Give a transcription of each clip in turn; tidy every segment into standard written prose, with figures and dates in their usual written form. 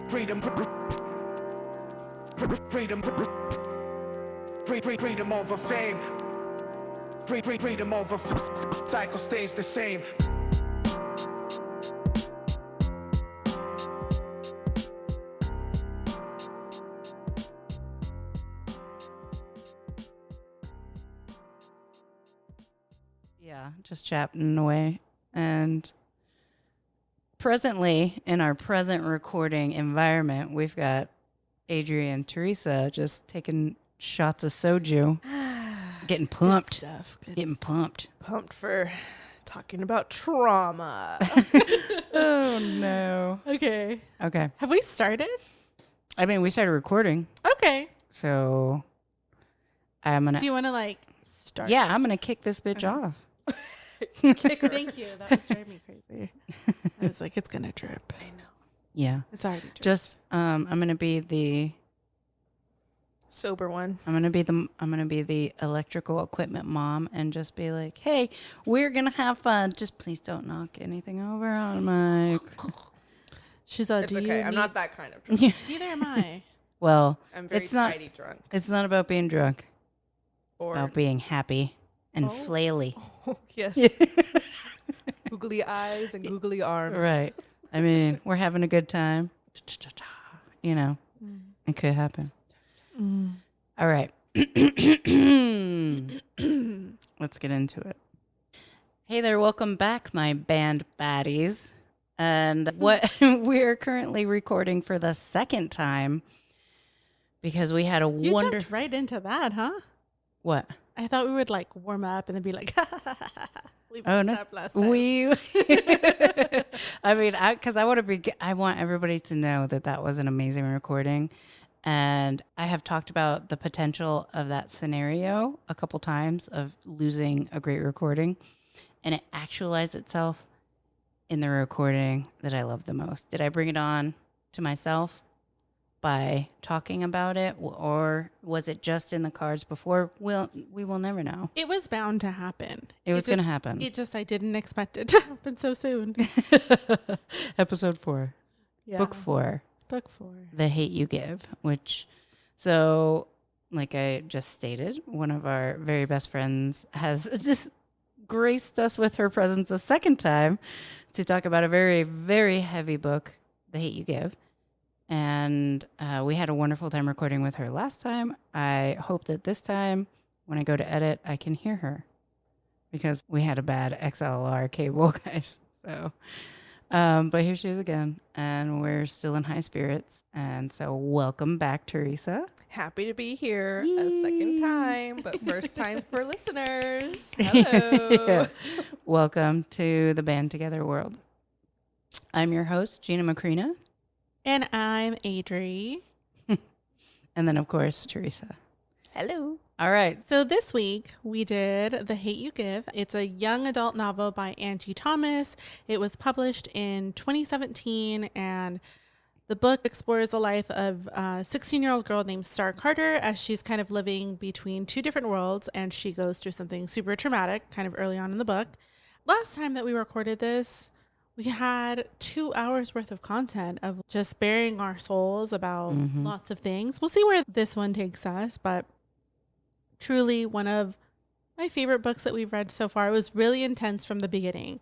Freedom over fame. Freedom over cycle stays the same. Yeah, just chatting away. And presently, in our present recording environment, we've got Adriana and Theresa just taking shots of soju, getting pumped. Good stuff. Getting pumped. Pumped for talking about trauma. Oh, no. Okay. Okay. Have we started? I mean, we started recording, Okay. so I'm going Do to... you want to, start? Yeah, I'm going to kick this bitch off. Kick her. Thank you. That was driving me crazy. I was like, it's going to drip. I know. Yeah. It's already dripped. Just, I'm going to be the... sober one. I'm gonna be the electrical equipment mom and just be like, hey, we're gonna have fun. Just please don't knock anything over on my. She's all, It's okay. I'm not that kind of drunk. Neither am I. Well, I'm very it's not. tidy drunk. It's not about being drunk. Or It's about being happy and flaily. oh, yes. Googly eyes and googly arms. Right. I mean, we're having a good time. You know, it could happen. All right. Let's get into it. Hey there, welcome back, my band baddies. And what we're currently recording for the second time because we had a You jumped right into that, huh? What? I thought we would warm up and then be like, we Oh no, up last time. I mean, because I want everybody to know that was an amazing recording. And I have talked about the potential of that scenario a couple times of losing a great recording. And it actualized itself in the recording that I love the most. Did I bring it on to myself by talking about it? Or was it just in the cards before? We will never know. It was bound to happen. It was going to happen. I didn't expect it to happen so soon. Episode 4. Yeah. Book 4. Book 4. The Hate You Give, so like I just stated, one of our very best friends has just graced us with her presence a second time to talk about a very, very heavy book, The Hate You Give. And we had a wonderful time recording with her last time. I hope that this time when I go to edit, I can hear her because we had a bad XLR cable, guys. So... but here she is again, and we're still in high spirits. And so welcome back, Theresa. Happy to be here a second time, but first time for listeners. Hello. Welcome to the Band Together world. I'm your host, Jeanna Macrina. And I'm Adri. And then, of course, Theresa. Hello. All right. So this week we did The Hate You Give. It's a young adult novel by Angie Thomas. It was published in 2017, and the book explores the life of a 16-year-old girl named Star Carter as she's kind of living between two different worlds, and she goes through something super traumatic kind of early on in the book. Last time that we recorded this, we had 2 hours worth of content of just bearing our souls about lots of things. We'll see where this one takes us, but truly one of my favorite books that we've read so far. It was really intense from the beginning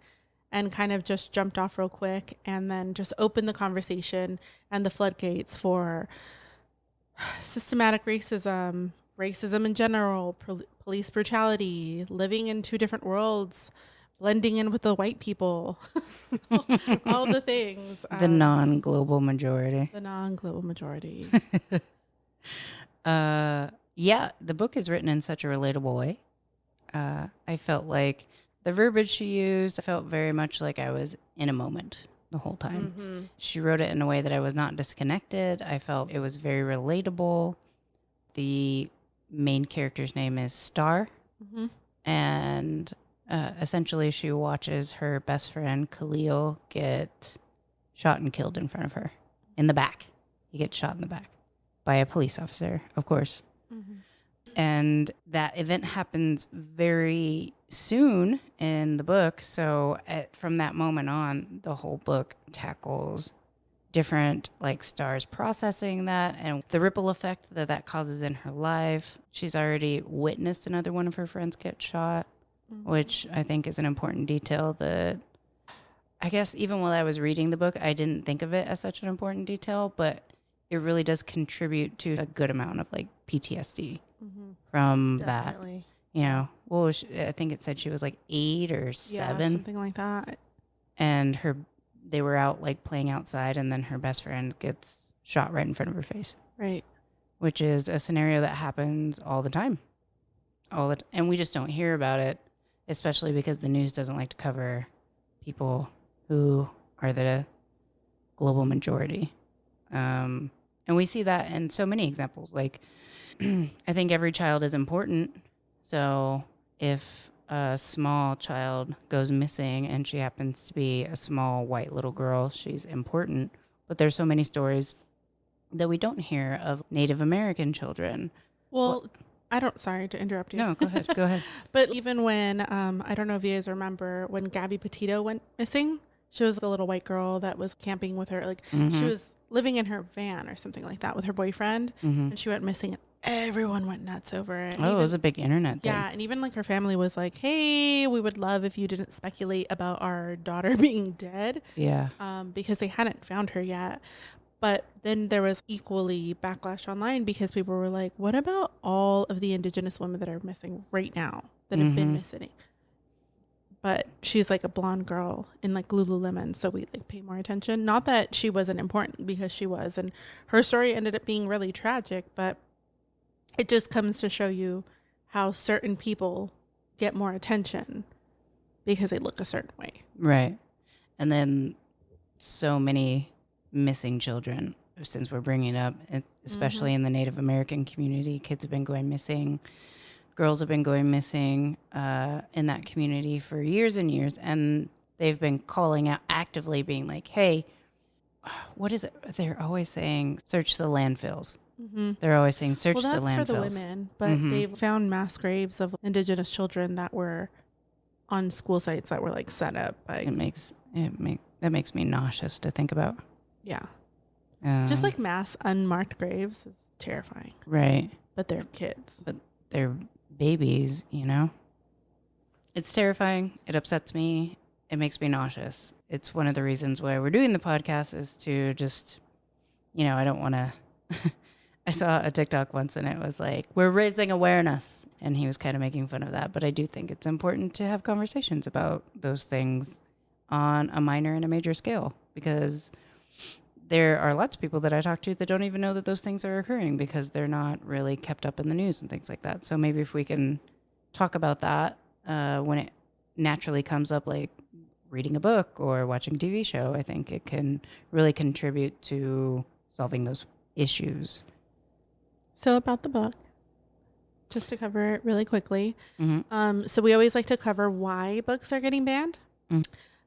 and kind of just jumped off real quick and then just opened the conversation and the floodgates for systematic racism in general, police brutality, living in two different worlds, blending in with the white people, all the things. The non-global majority. The non-global majority. Yeah, the book is written in such a relatable way. I felt like the verbiage she used, I felt very much like I was in a moment the whole time. Mm-hmm. She wrote it in a way that I was not disconnected. I felt it was very relatable. The main character's name is Star. Mm-hmm. And essentially she watches her best friend Khalil get shot and killed in front of her in the back. He gets shot in the back by a police officer, of course. Mm-hmm. And that event happens very soon in the book. So from that moment on, the whole book tackles different like stars processing that and the ripple effect that that causes in her life. She's already witnessed another one of her friends get shot, which I think is an important detail that I guess even while I was reading the book, I didn't think of it as such an important detail, but it really does contribute to a good amount of like PTSD from Definitely. that. You know, what was I think it said she was like 8 or 7. Yeah, something like that. And they were out like playing outside, and then her best friend gets shot right in front of her face. Right. Which is a scenario that happens all the time. And we just don't hear about it, especially because the news doesn't like to cover people who are the global majority. And we see that in so many examples. Like, I think every child is important. So if a small child goes missing and she happens to be a small white little girl, she's important. But there's so many stories that we don't hear of Native American children. Well, sorry to interrupt you. No, go ahead. But even when, I don't know if you guys remember when Gabby Petito went missing, she was the little white girl that was camping with her. Like she was living in her van or something like that with her boyfriend, and she went missing. Everyone went nuts over it. It was a big internet thing. Yeah, and even like her family was like, "Hey, we would love if you didn't speculate about our daughter being dead." Yeah. Because they hadn't found her yet. But then there was equally backlash online because people were like, "What about all of the Indigenous women that are missing right now that have been missing?" But she's like a blonde girl in like Lululemon, so we like pay more attention. Not that she wasn't important, because she was, and her story ended up being really tragic, but it just comes to show you how certain people get more attention because they look a certain way. Right. And then so many missing children, since we're bringing up, especially in the Native American community, kids have been going missing. Girls have been going missing in that community for years and years. And they've been calling out actively, being like, hey, what is it? They're always saying, search the landfills. They're always saying, search the landfills. Well, that's for the women, but they've found mass graves of Indigenous children that were on school sites that were like set up by. That makes me nauseous to think about. Yeah. Just like mass unmarked graves is terrifying. Right. But they're kids. But they're babies, you know? It's terrifying. It upsets me. It makes me nauseous. It's one of the reasons why we're doing the podcast, is to just, I don't want to. I saw a TikTok once and it was like, we're raising awareness. And he was kind of making fun of that. But I do think it's important to have conversations about those things on a minor and a major scale, because there are lots of people that I talk to that don't even know that those things are occurring because they're not really kept up in the news and things like that. So maybe if we can talk about that when it naturally comes up, like reading a book or watching a TV show, I think it can really contribute to solving those issues. So about the book, just to cover it really quickly. So we always like to cover why books are getting banned.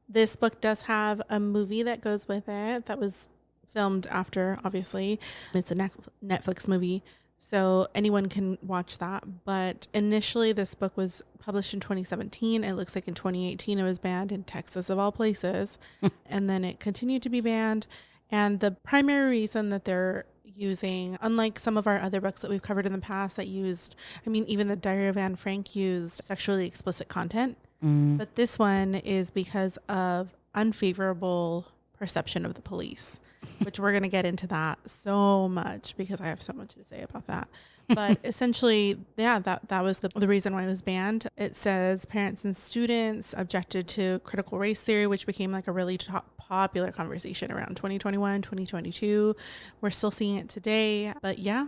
This book does have a movie that goes with it that was filmed after, obviously. It's a Netflix movie, so anyone can watch that. But initially, this book was published in 2017. It looks like in 2018 it was banned in Texas, of all places. And then it continued to be banned. And the primary reason that they're using, unlike some of our other books that we've covered in the past that used, even the Diary of Anne Frank used sexually explicit content. But this one is because of unfavorable perception of the police, which we're going to get into that so much because I have so much to say about that. But essentially, yeah, that was the reason why it was banned. It says parents and students objected to critical race theory, which became like a really popular conversation around 2021, 2022. We're still seeing it today. But yeah,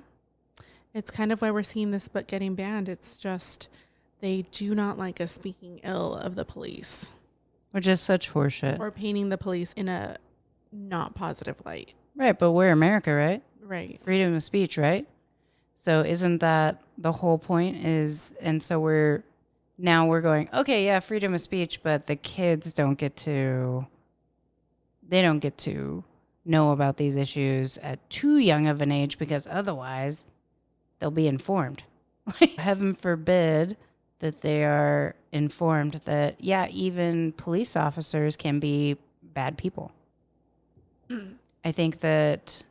it's kind of why we're seeing this book getting banned. It's just they do not like us speaking ill of the police. Which is such horseshit. Or painting the police in a not positive light. Right, but we're America, right? Right. Freedom of speech, right? So isn't that the whole point is, and so we're going, okay, yeah, freedom of speech, but the kids don't get to know about these issues at too young of an age, because otherwise they'll be informed. Heaven forbid that they are informed that, yeah, even police officers can be bad people. I think that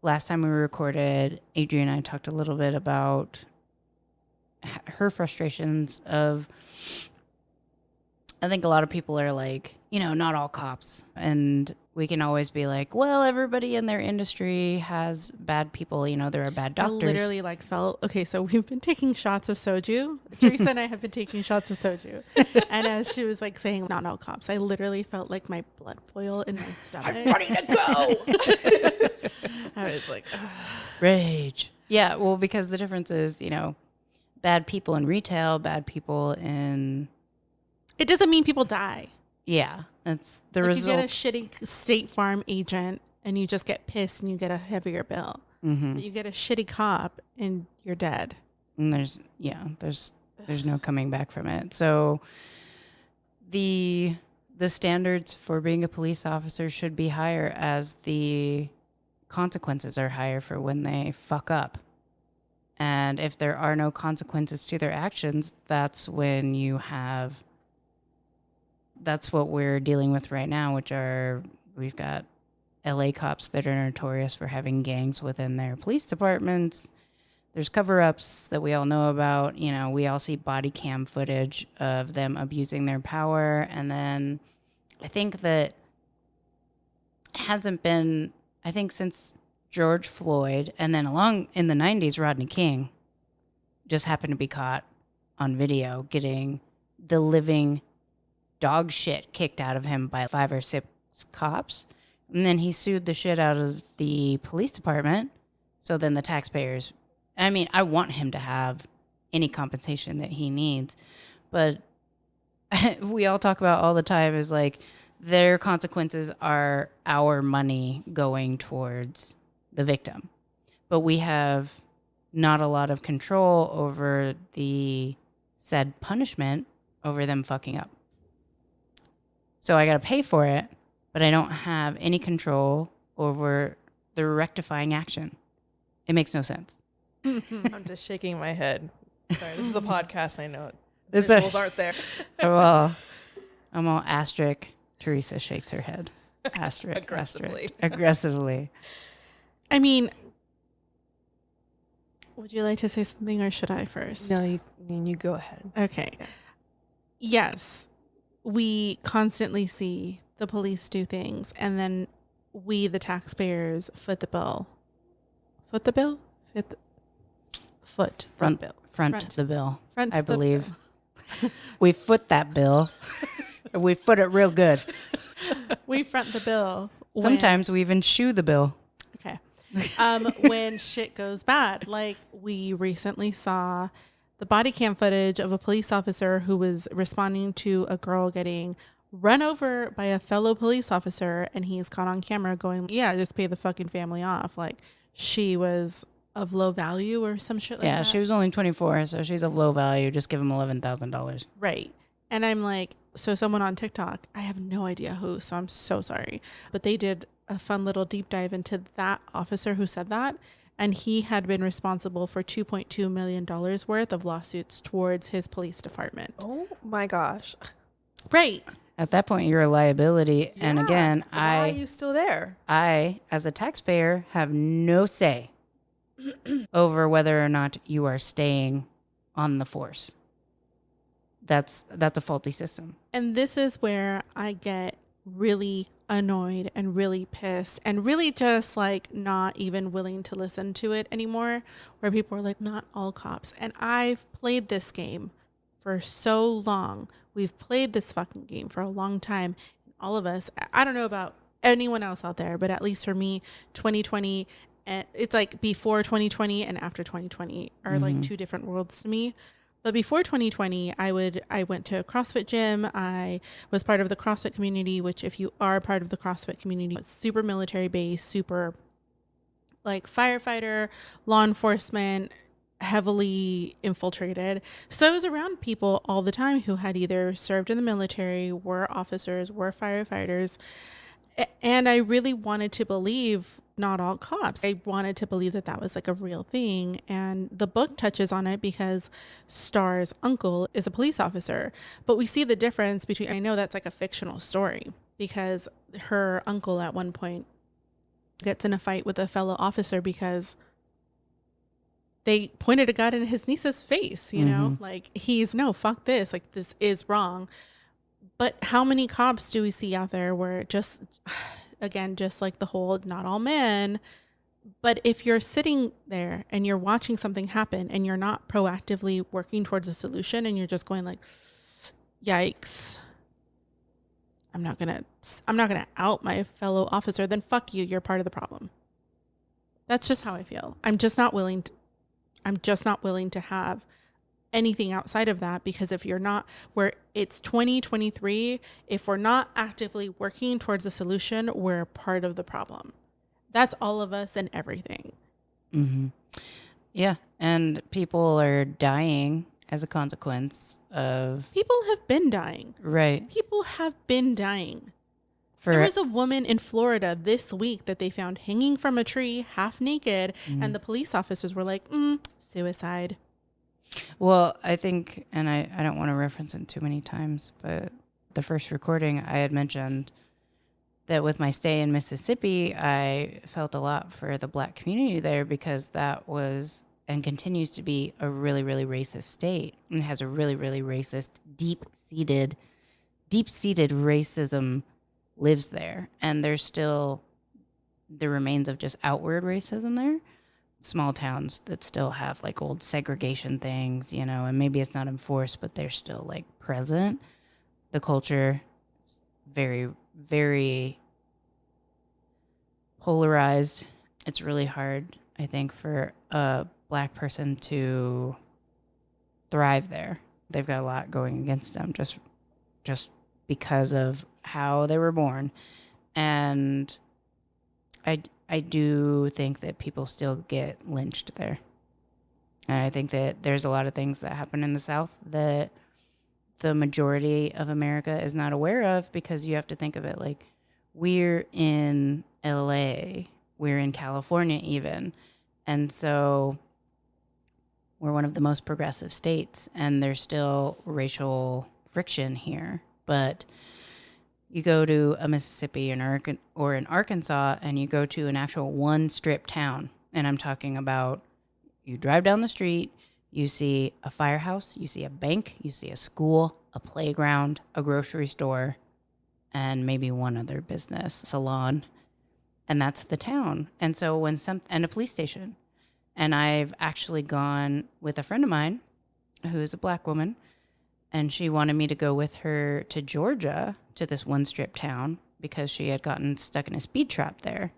last time we recorded, Adriana and I talked a little bit about her frustrations of, I think a lot of people are like, not all cops. And we can always be like, well, everybody in their industry has bad people. There are bad doctors. I literally felt, okay, so we've been taking shots of soju. Theresa and I have been taking shots of soju. And as she was saying, not all cops, I literally felt like my blood boil in my stomach. I'm ready to go. I was like, ugh. Rage. Yeah, well, because the difference is, bad people in retail, bad people in... It doesn't mean people die. Yeah, that's the result. result. You get a shitty State Farm agent and you just get pissed and you get a heavier bill. Mm-hmm. But you get a shitty cop and you're dead. And there's no coming back from it. So the standards for being a police officer should be higher, as the consequences are higher for when they fuck up. And if there are no consequences to their actions, that's when you have... That's what we're dealing with right now, we've got LA cops that are notorious for having gangs within their police departments. There's cover-ups that we all know about. We all see body cam footage of them abusing their power. And then I think that hasn't been, since George Floyd, and then along in the 90s, Rodney King just happened to be caught on video getting the living dog shit kicked out of him by 5 or 6 cops. And then he sued the shit out of the police department. So then the taxpayers, I want him to have any compensation that he needs. But we all talk about all the time is their consequences are our money going towards the victim. But we have not a lot of control over the said punishment over them fucking up. So I got to pay for it, but I don't have any control over the rectifying action. It makes no sense. I'm just shaking my head. Sorry, this is a podcast. I know It's visuals aren't there. Well, I'm all asterisk. Theresa shakes her head. Asterisk. Aggressively. Aggressively. Would you like to say something or should I first? No, you go ahead. Okay. Yeah. Yes. We constantly see the police do things, and then we, the taxpayers, foot the bill. Foot the bill? Foot the bill. Front the bill, Front I the believe. bill. We foot that bill. We foot it real good. We front the bill. Sometimes we even shoe the bill. Okay. When shit goes bad. We recently saw the body cam footage of a police officer who was responding to a girl getting run over by a fellow police officer, and he's caught on camera going, yeah, just pay the fucking family off. She was of low value or some shit like that. Yeah, she was only 24, so she's of low value. Just give him $11,000. Right. And I'm so someone on TikTok, I have no idea who, so I'm so sorry, but they did a fun little deep dive into that officer who said that. And he had been responsible for $2.2 million worth of lawsuits towards his police department. Oh my gosh. Right. At that point, you're a liability. Yeah. And again, why are you still there? I, as a taxpayer, have no say over whether or not you are staying on the force. That's a faulty system. And this is where I get really annoyed and really pissed and really just not even willing to listen to it anymore, where people are not all cops. And I've played this game for so long. We've played this fucking game for a long time. All of us, I don't know about anyone else out there, but at least for me, 2020, and it's before 2020 and after 2020 are two different worlds to me. But before 2020, I went to a CrossFit gym. I was part of the CrossFit community, which if you are part of the CrossFit community, it's super military based, super firefighter, law enforcement, heavily infiltrated. So I was around people all the time who had either served in the military, were officers, were firefighters. And I really wanted to believe not all cops. I wanted to believe that was a real thing. And the book touches on it because Star's uncle is a police officer. But we see the difference between, I know that's a fictional story because her uncle at one point gets in a fight with a fellow officer because they pointed a gun in his niece's face, you know, like no, fuck this. Like, this is wrong. But how many cops do we see out there where just, again, just like the whole not all men, but if you're sitting there and you're watching something happen and you're not proactively working towards a solution and you're just going like, yikes, I'm not going to out my fellow officer, then fuck you. You're part of the problem. That's just how I feel. I'm just not willing to have anything outside of that, because if you're not, where it's 2023, if we're not actively working towards a solution, we're part of the problem. That's all of us and everything. Yeah. And people are dying as a consequence of... People have been dying. Right. People have been dying. There was a woman in Florida this week that they found hanging from a tree, half naked, and the police officers were like, suicide. Well, I think, and I don't want to reference it too many times, but the first recording I had mentioned that with my stay in Mississippi, I felt a lot for the Black community there, because that was and continues to be a really, really racist state, and has a really, really racist, deep-seated racism lives there. And there's still the remains of just outward racism there. Small towns that still have like old segregation things, you know, and maybe it's not enforced, but they're still like present. The culture is very, very polarized. It's really hard, I think, for a Black person to thrive there. They've got a lot going against them just because of how they were born. And I do think that people still get lynched there. And I think that there's a lot of things that happen in the South that the majority of America is not aware of, because you have to think of it like, we're in LA, we're in California even. And so we're one of the most progressive states, and there's still racial friction here. But you go to a Mississippi or in Arkansas, and you go to an actual one strip town. And I'm talking about, you drive down the street, you see a firehouse, you see a bank, you see a school, a playground, a grocery store, and maybe one other business, salon. And that's the town. And so and a police station. And I've actually gone with a friend of mine who's a Black woman, and she wanted me to go with her to Georgia, to this one strip town, because she had gotten stuck in a speed trap there.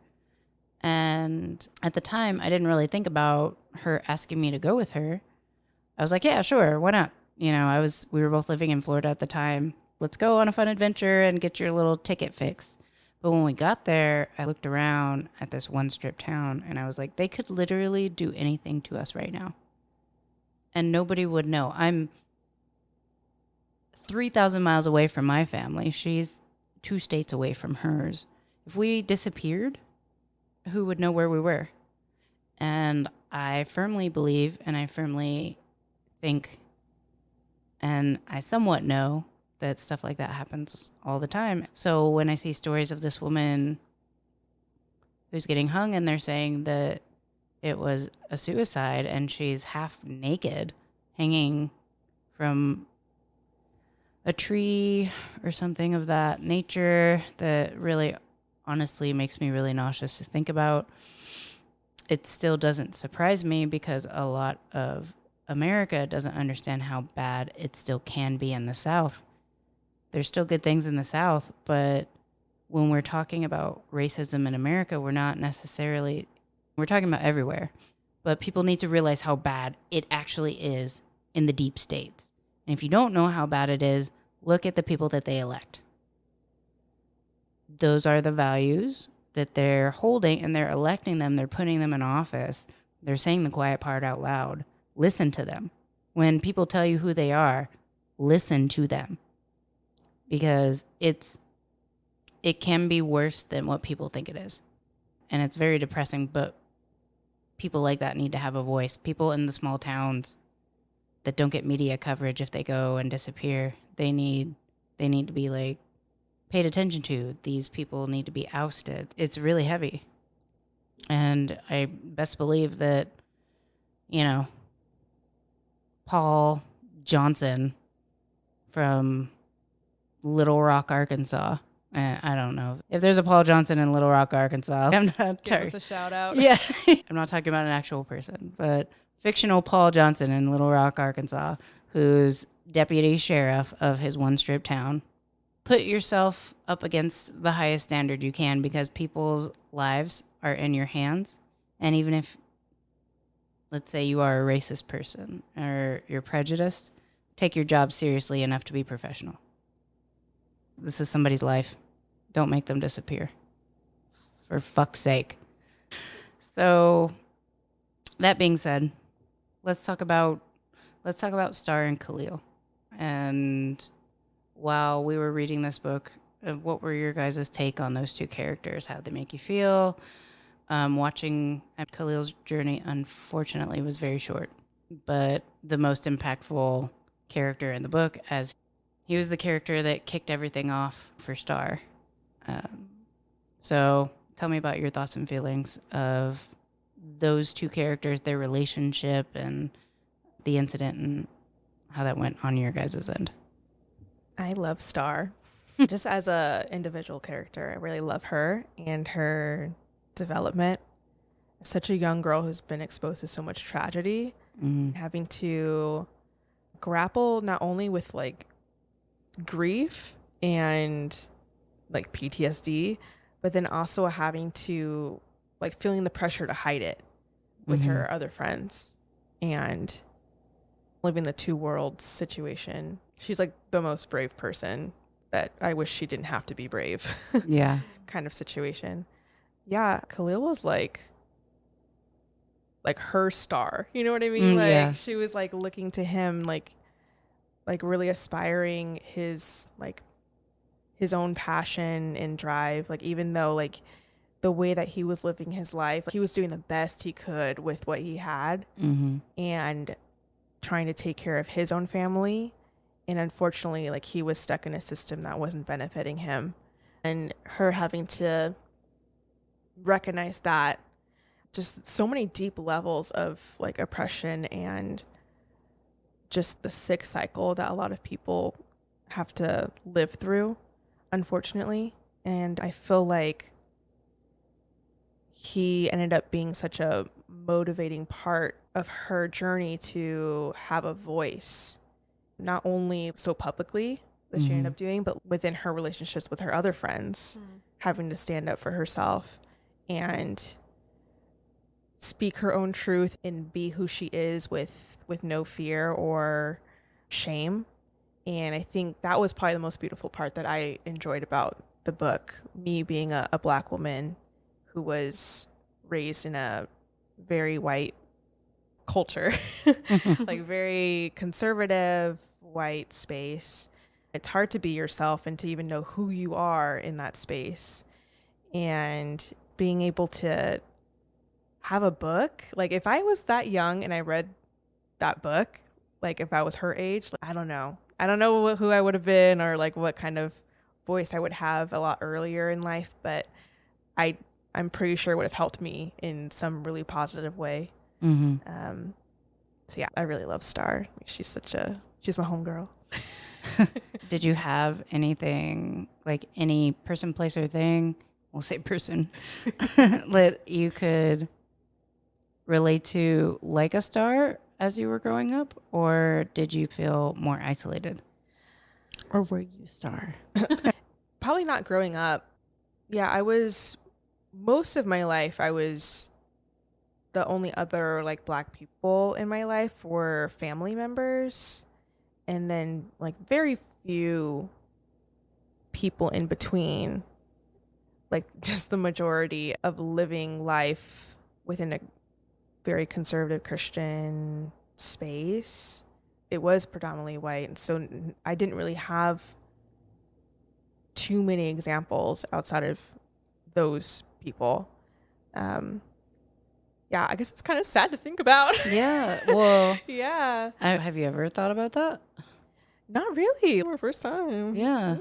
And at the time, I didn't really think about her asking me to go with her. I was like, yeah, sure, why not? You know, we were both living in Florida at the time. Let's go on a fun adventure and get your little ticket fixed. But when we got there, I looked around at this one strip town, and I was like, they could literally do anything to us right now, and nobody would know. I'm 3,000 miles away from my family. She's 2 states away from hers. If we disappeared, who would know where we were? And I firmly believe, and I firmly think, and I somewhat know that stuff like that happens all the time. So when I see stories of this woman who's getting hung, and they're saying that it was a suicide, and she's half naked, hanging from a tree or something of that nature, that really honestly makes me really nauseous to think about. It still doesn't surprise me, because a lot of America doesn't understand how bad it still can be in the South. There's still good things in the South, but when we're talking about racism in America, we're talking about everywhere. But people need to realize how bad it actually is in the deep states. And if you don't know how bad it is, look at the people that they elect. Those are the values that they're holding, and they're electing them. They're putting them in office. They're saying the quiet part out loud. Listen to them. When people tell you who they are, listen to them. Because it can be worse than what people think it is. And it's very depressing, but people like that need to have a voice. People in the small towns that don't get media coverage if they go and disappear, they need to be like paid attention to. These people need to be ousted. It's really heavy. And I best believe that, you know, Paul Johnson from Little Rock, Arkansas. I don't know if there's a Paul Johnson in Little Rock, Arkansas. I'm not Give us a shout out. Yeah. I'm not talking about an actual person, but fictional Paul Johnson in Little Rock, Arkansas, who's deputy sheriff of his one strip town. Put yourself up against the highest standard you can, because people's lives are in your hands. And even if, let's say, you are a racist person or you're prejudiced, take your job seriously enough to be professional. This is somebody's life. Don't make them disappear. For fuck's sake. So, that being said, let's talk about Star and Khalil. And while we were reading this book, what were your guys' take on those two characters? How did they make you feel? Watching Khalil's journey, unfortunately, was very short, but the most impactful character in the book, as he was the character that kicked everything off for Star. So tell me about your thoughts and feelings of those two characters, their relationship, and the incident, and how that went on your guys' end. I love Star. Just as a individual character, I really love her and her development. Such a young girl who's been exposed to so much tragedy, having to grapple not only with like grief and like PTSD, but then also having to like feeling the pressure to hide it with her other friends and living the two worlds situation. She's like the most brave person that I wish she didn't have to be brave. Yeah. Kind of situation. Yeah, Khalil was like her star. You know what I mean? Yeah. She was like looking to him, like really aspiring his own passion and drive. Like, even though like the way that he was living his life, he was doing the best he could with what he had and trying to take care of his own family. And unfortunately, like, he was stuck in a system that wasn't benefiting him. And her having to recognize that, just so many deep levels of like oppression and just the sick cycle that a lot of people have to live through, unfortunately. And I feel like he ended up being such a motivating part of her journey to have a voice, not only so publicly that she ended up doing, but within her relationships with her other friends, having to stand up for herself and speak her own truth and be who she is with no fear or shame. And I think that was probably the most beautiful part that I enjoyed about the book, me being a Black woman who was raised in a very white culture, like very conservative white space. It's hard to be yourself and to even know who you are in that space. And being able to have a book, like if I was that young and I read that book, like if I was her age, like, I don't know who I would have been or like what kind of voice I would have a lot earlier in life, but I'm pretty sure it would have helped me in some really positive way. So yeah, I really love Star. She's my homegirl. Did you have anything, like any person, place, or thing, we'll say person, that you could relate to like a Star as you were growing up? Or did you feel more isolated? Or were you Star? Probably not growing up. Yeah, most of my life, I was the only other like Black people in my life were family members. And then like very few people in between, like just the majority of living life within a very conservative Christian space. It was predominantly white. And so I didn't really have too many examples outside of those people. Yeah, I guess it's kind of sad to think about. Yeah, well, yeah. have you ever thought about that? Not really. Our first time. Yeah,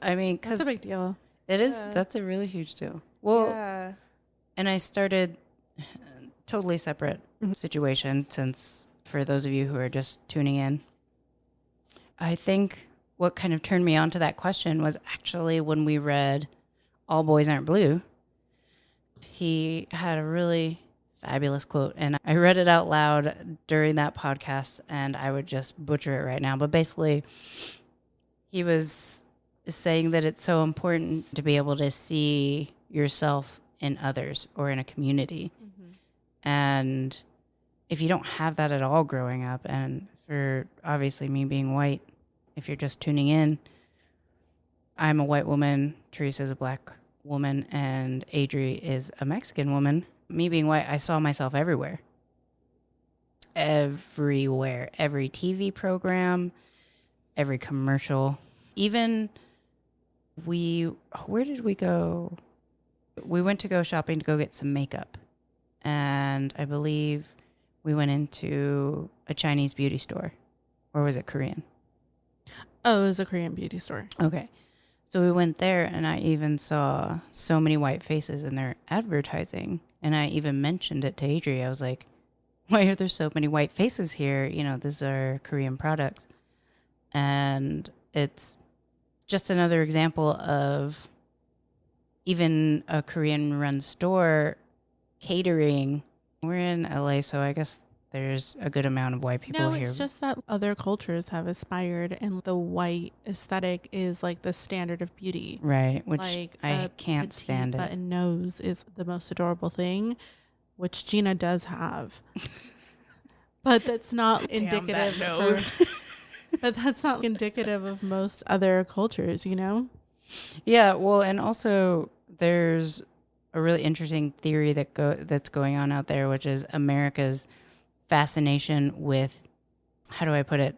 I mean, because That's a big deal. it is. Yeah. That's a really huge deal. Well, Yeah. And I started totally separate situation, since for those of you who are just tuning in, I think what kind of turned me on to that question was actually when we read All Boys Aren't Blue. He had a really fabulous quote, and I read it out loud during that podcast, and I would just butcher it right now. But basically, he was saying that it's so important to be able to see yourself in others or in a community. And if you don't have that at all growing up, and for obviously me being white, if you're just tuning in, I'm a white woman, Theresa is a black woman, and Adri is a Mexican woman. Me being white, I saw myself everywhere. Everywhere. Every TV program, every commercial. Even where did we go? We went to go shopping to go get some makeup. And I believe we went into a Chinese beauty store. Or was it Korean? Oh, it was a Korean beauty store. Okay. So we went there, and I even saw so many white faces in their advertising. And I even mentioned it to Adri. I was like, why are there so many white faces here? You know, these are Korean products. And it's just another example of even a Korean-run store catering. We're in LA, so I guess there's a good amount of white people No, here. it's just that other cultures have aspired, and the white aesthetic is like the standard of beauty. Right, which Like I can't petite stand it. button nose is the most adorable thing, which Jeanna does have. But that's not indicative but that's not indicative of most other cultures, you know? Yeah, well, and also there's a really interesting theory that's going on out there, which is America's fascination with, how do I put it?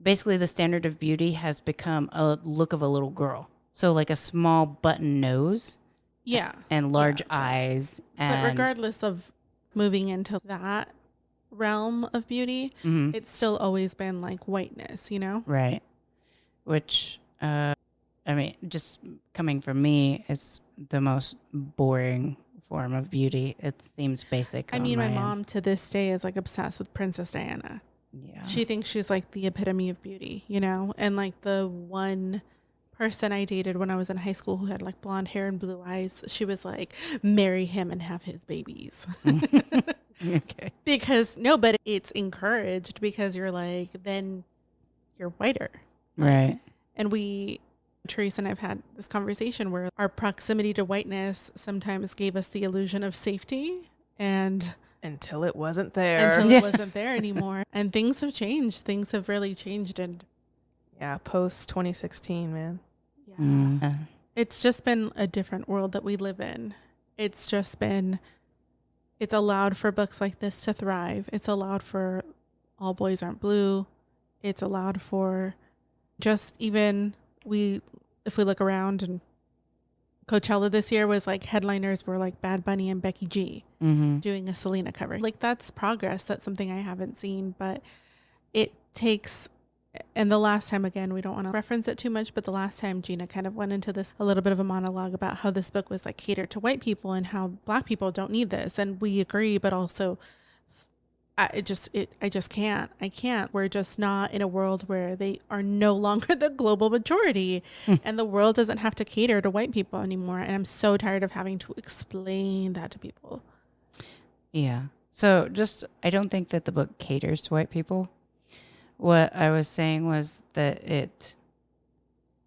Basically, the standard of beauty has become a look of a little girl. So like a small button nose. Yeah. And large eyes. And But regardless of moving into that realm of beauty, it's still always been like whiteness, you know? Right. Which, I mean, just coming from me, it's the most boring form of beauty. It seems basic. I mean, my end. mom to this day is like obsessed with Princess Diana. Yeah. She thinks she's like the epitome of beauty, you know? And like the one person I dated when I was in high school who had like blonde hair and blue eyes, she was like, marry him and have his babies. Okay. Because no, but it's encouraged because you're like, then you're whiter. Right. And Theresa and I've had this conversation where our proximity to whiteness sometimes gave us the illusion of safety, and Until it wasn't there. until it wasn't there anymore. And things have changed. Things have really changed. And Yeah, post 2016, man. yeah, Mm. it's just been a different world that we live in. It's allowed for books like this to thrive. It's allowed for All Boys Aren't Blue. It's allowed for just even if we look around, and Coachella this year was like, headliners were like Bad Bunny and Becky G doing a Selena cover. Like, that's progress. That's something I haven't seen, but it takes, and the last time, again, we don't want to reference it too much, but the last time Jeanna kind of went into this, a little bit of a monologue about how this book was like catered to white people and how black people don't need this. And we agree, but also I just can't. I can't. We're just not in a world where they are no longer the global majority, and the world doesn't have to cater to white people anymore. And I'm so tired of having to explain that to people. Yeah. So I don't think that the book caters to white people. What I was saying was that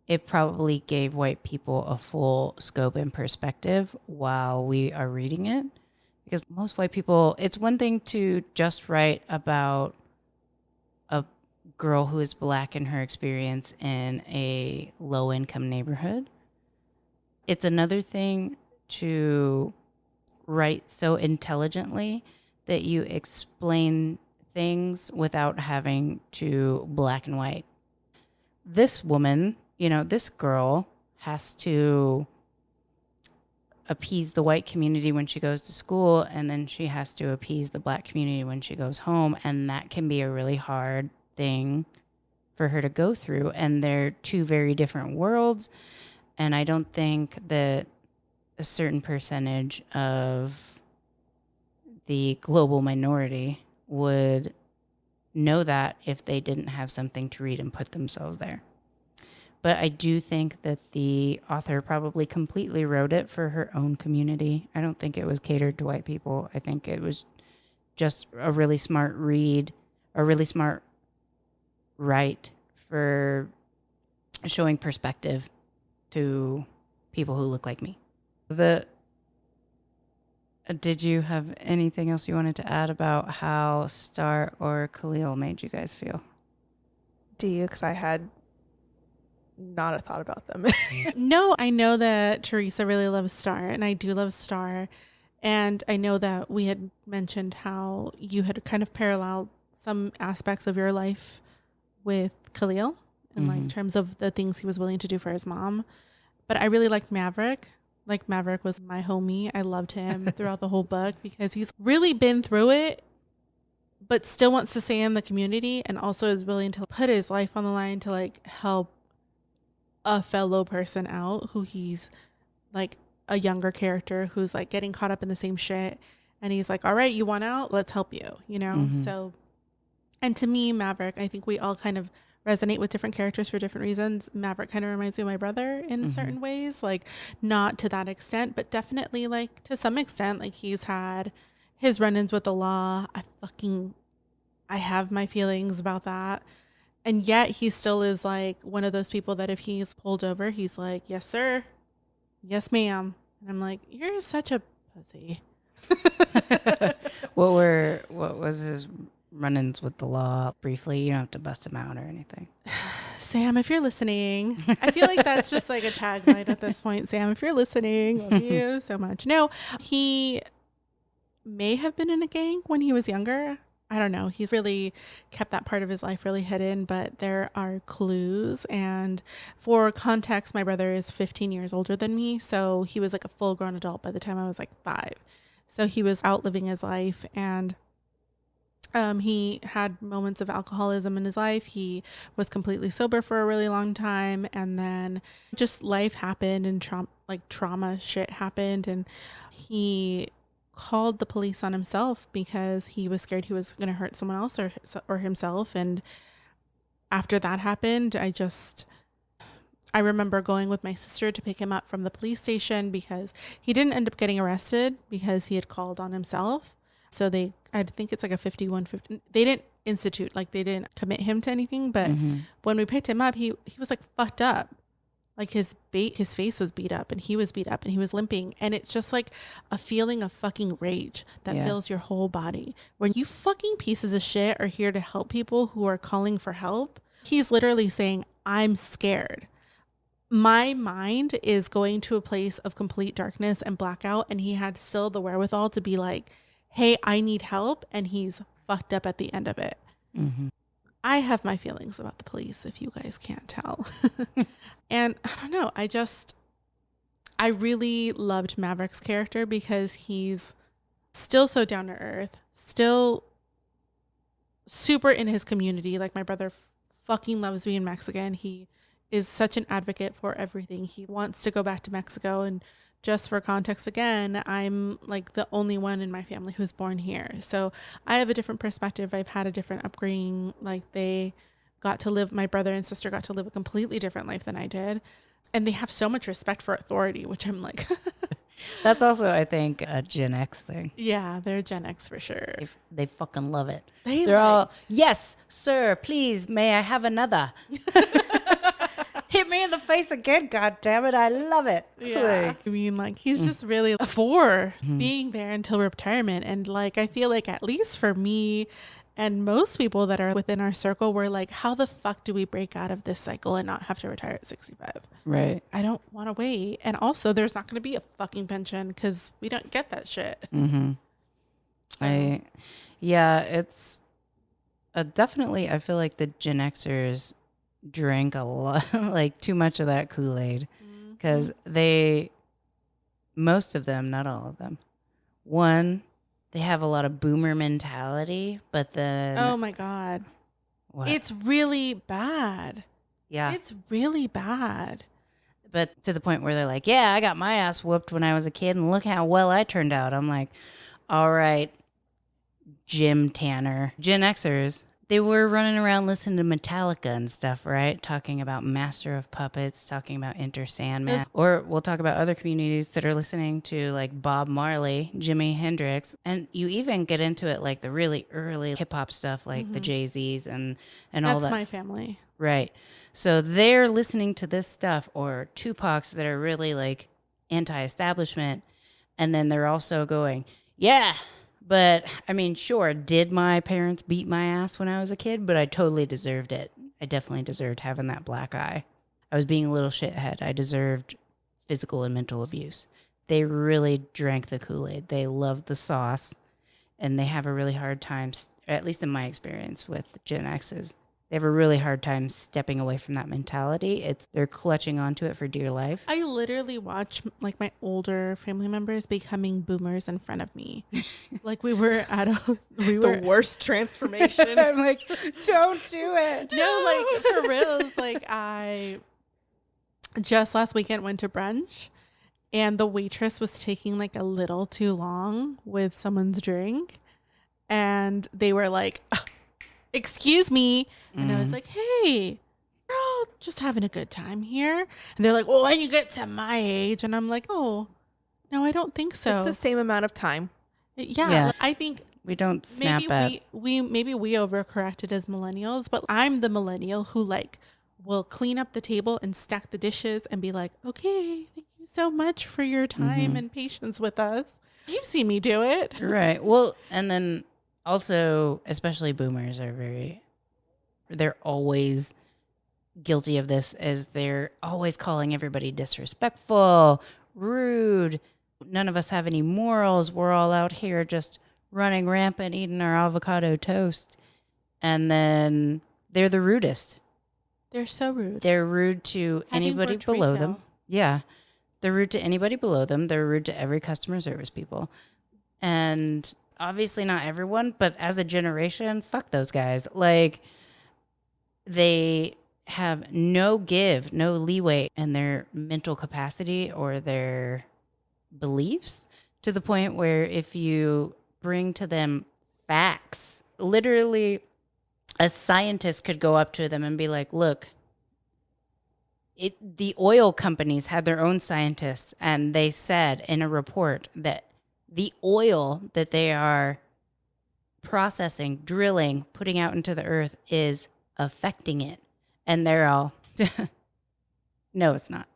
it probably gave white people a full scope and perspective while we are reading it. Because most white people, it's one thing to just write about a girl who is black and her experience in a low-income neighborhood. It's another thing to write so intelligently that you explain things without having to black and white. This woman, this girl has to appease the white community when she goes to school, and then she has to appease the black community when she goes home, and that can be a really hard thing for her to go through, and they're two very different worlds. And I don't think that a certain percentage of the global minority would know that if they didn't have something to read and put themselves there. But I do think that the author probably completely wrote it for her own community. I don't think it was catered to white people. I think it was just a really smart read, a really smart write for showing perspective to people who look like me. Did you have anything else you wanted to add about how Star or Khalil made you guys feel? Do you? Because I had not a thought about them. No, I know that Theresa really loves Star, and I do love Star. And I know that we had mentioned how you had kind of paralleled some aspects of your life with Khalil in like terms of the things he was willing to do for his mom. But I really liked Maverick. Like Maverick was my homie. I loved him throughout the whole book because he's really been through it, but still wants to stay in the community and also is willing to put his life on the line to like help a fellow person out who he's like a younger character who's like getting caught up in the same shit. And he's like, all right, you want out? Let's help you, you know? So, and to me, Maverick, I think we all kind of resonate with different characters for different reasons. Maverick kind of reminds me of my brother in certain ways, like not to that extent, but definitely like to some extent, like he's had his run-ins with the law. I have my feelings about that. And yet he still is like one of those people that if he's pulled over, he's like, yes, sir. Yes, ma'am. And I'm like, you're such a pussy. What was his run-ins with the law? Briefly, you don't have to bust him out or anything. Sam, if you're listening, I feel like that's just like a tagline at this point. Sam, if you're listening, love you so much. No, he may have been in a gang when he was younger. I don't know. He's really kept that part of his life really hidden, but there are clues. And for context, my brother is 15 years older than me. So he was like a full grown adult by the time I was like 5. So he was out living his life, and he had moments of alcoholism in his life. He was completely sober for a really long time. And then just life happened and trauma shit happened. And he called the police on himself because he was scared he was going to hurt someone else or himself. And after that happened, I remember going with my sister to pick him up from the police station because he didn't end up getting arrested because he had called on himself. So I think it's like a 5150. They didn't institute, like they didn't commit him to anything. But when we picked him up, he was like fucked up. Like his face was beat up and he was beat up and he was limping. And it's just like a feeling of fucking rage that fills your whole body. When you fucking pieces of shit are here to help people who are calling for help, he's literally saying, I'm scared. My mind is going to a place of complete darkness and blackout. And he had still the wherewithal to be like, hey, I need help. And he's fucked up at the end of it. I have my feelings about the police, if you guys can't tell. And I don't know. I really loved Maverick's character because he's still so down to earth, still super in his community. Like my brother fucking loves being Mexican. He is such an advocate for everything. He wants to go back to Mexico. And just for context again, I'm like the only one in my family who's born here. So I have a different perspective. I've had a different upbringing. Like my brother and sister got to live a completely different life than I did. And they have so much respect for authority, which I'm like. That's also, I think, a Gen X thing. Yeah, they're Gen X for sure. They fucking love it. They're all, yes, sir, please, may I have another? Hit me in the face again, God damn it, I love it. Yeah. I mean, like, he's just really for being there until retirement. And like, I feel like at least for me and most people that are within our circle, we're like, how the fuck do we break out of this cycle and not have to retire at 65? Right. I don't want to wait. And also, there's not going to be a fucking pension because we don't get that shit. It's definitely, I feel like the Gen Xers drank a lot, like too much of that Kool-Aid, because most of them, not all of them, one, they have a lot of boomer mentality, but then oh my God, what? It's really bad. Yeah, it's really bad. But to the point where they're like, yeah, I got my ass whooped when I was a kid and look how well I turned out. I'm like, all right, Jim Tanner. Gen Xers, they were running around listening to Metallica and stuff, right? Talking about Master of Puppets, talking about Enter Sandman. Or we'll talk about other communities that are listening to like Bob Marley, Jimi Hendrix. And you even get into it like the really early hip hop stuff like the Jay-Z's and all that. That's my family. Right. So they're listening to this stuff, or Tupac's that are really like anti-establishment. And then they're also going, yeah, but I mean, sure, did my parents beat my ass when I was a kid? But I totally deserved it. I definitely deserved having that black eye. I was being a little shithead. I deserved physical and mental abuse. They really drank the Kool-Aid. They loved the sauce, and they have a really hard time, at least in my experience with Gen X's, they have a really hard time stepping away from that mentality. They're clutching onto it for dear life. I literally watch like my older family members becoming boomers in front of me. Like we were the worst transformation. I'm like, don't do it. No, like for reals. Like I just last weekend went to brunch, and the waitress was taking like a little too long with someone's drink, and they were like, excuse me. And I was like, hey, we're all just having a good time here. And they're like, well, when you get to my age. And I'm like, oh, no, I don't think so. It's the same amount of time. Yeah. I think we don't snap at. Maybe we overcorrected as millennials, but I'm the millennial who like will clean up the table and stack the dishes and be like, okay, thank you so much for your time and patience with us. You've seen me do it. Right. Well, and then also, especially boomers they're always guilty of this, as they're always calling everybody disrespectful, rude. None of us have any morals. We're all out here just running rampant, eating our avocado toast. And then they're the rudest. They're so rude. They're rude to anybody below them. Yeah. They're rude to anybody below them. They're rude to every customer service people. And obviously not everyone, but as a generation, fuck those guys. Like, they have no leeway in their mental capacity or their beliefs, to the point where if you bring to them facts, literally a scientist could go up to them and be like, look, the oil companies had their own scientists, and they said in a report that the oil that they are processing, drilling, putting out into the earth is affecting it. And they're all, no, it's not.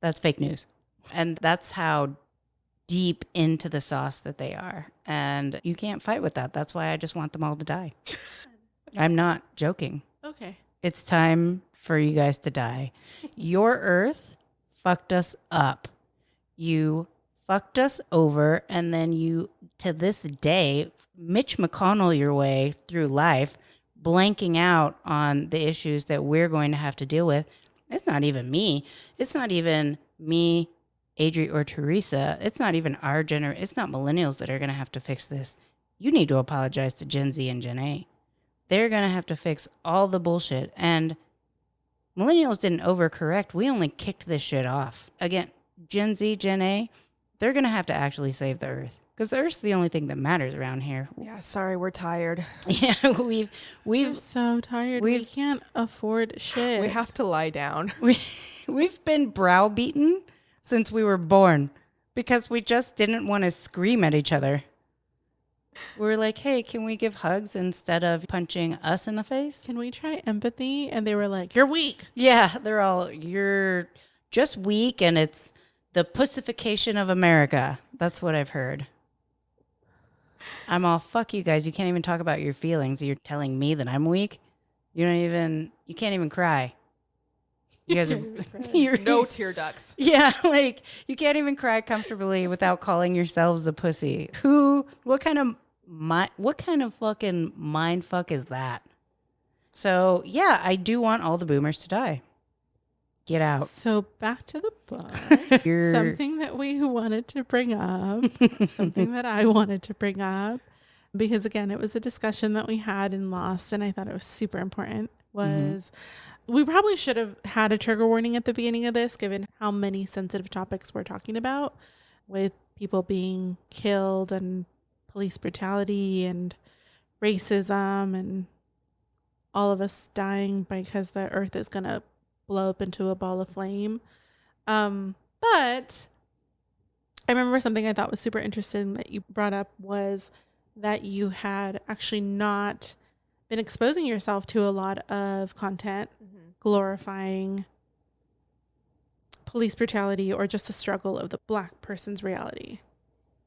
That's fake news. And that's how deep into the sauce that they are. And you can't fight with that. That's why I just want them all to die. I'm not joking. Okay. It's time for you guys to die. Your earth fucked us up. You fucked us over, and then you, to this day, Mitch McConnell your way through life, blanking out on the issues that we're going to have to deal with. It's not even me. It's not even me, Adri, or Theresa. It's not even our generation. It's not millennials that are going to have to fix this. You need to apologize to Gen Z and Gen A. They're going to have to fix all the bullshit. And millennials didn't overcorrect. We only kicked this shit off. Again, Gen Z, Gen A, they're going to have to actually save the earth. Because the earth's the only thing that matters around here. Yeah, sorry, we're tired. Yeah, we're so tired. We can't afford shit. We have to lie down. We've been browbeaten since we were born because we just didn't want to scream at each other. We were like, hey, can we give hugs instead of punching us in the face? Can we try empathy? And they were like, you're weak. Yeah, they're all, you're just weak, and it's the pussification of America. That's what I've heard. I'm all, fuck you guys. You can't even talk about your feelings. You're telling me that I'm weak. You can't even cry. You guys are, you're no tear ducts. Yeah, like you can't even cry comfortably without calling yourselves a pussy. What kind of fucking mind fuck is that? So yeah, I do want all the boomers to die. Get out. So back to the book. Something that we wanted to bring up, something that I wanted to bring up, because again, it was a discussion that we had in Lost, and I thought it was super important. was we probably should have had a trigger warning at the beginning of this, given how many sensitive topics we're talking about, with people being killed and police brutality and racism and all of us dying because the earth is going to blow up into a ball of flame. But I remember something I thought was super interesting that you brought up was that you had actually not been exposing yourself to a lot of content glorifying police brutality or just the struggle of the Black person's reality.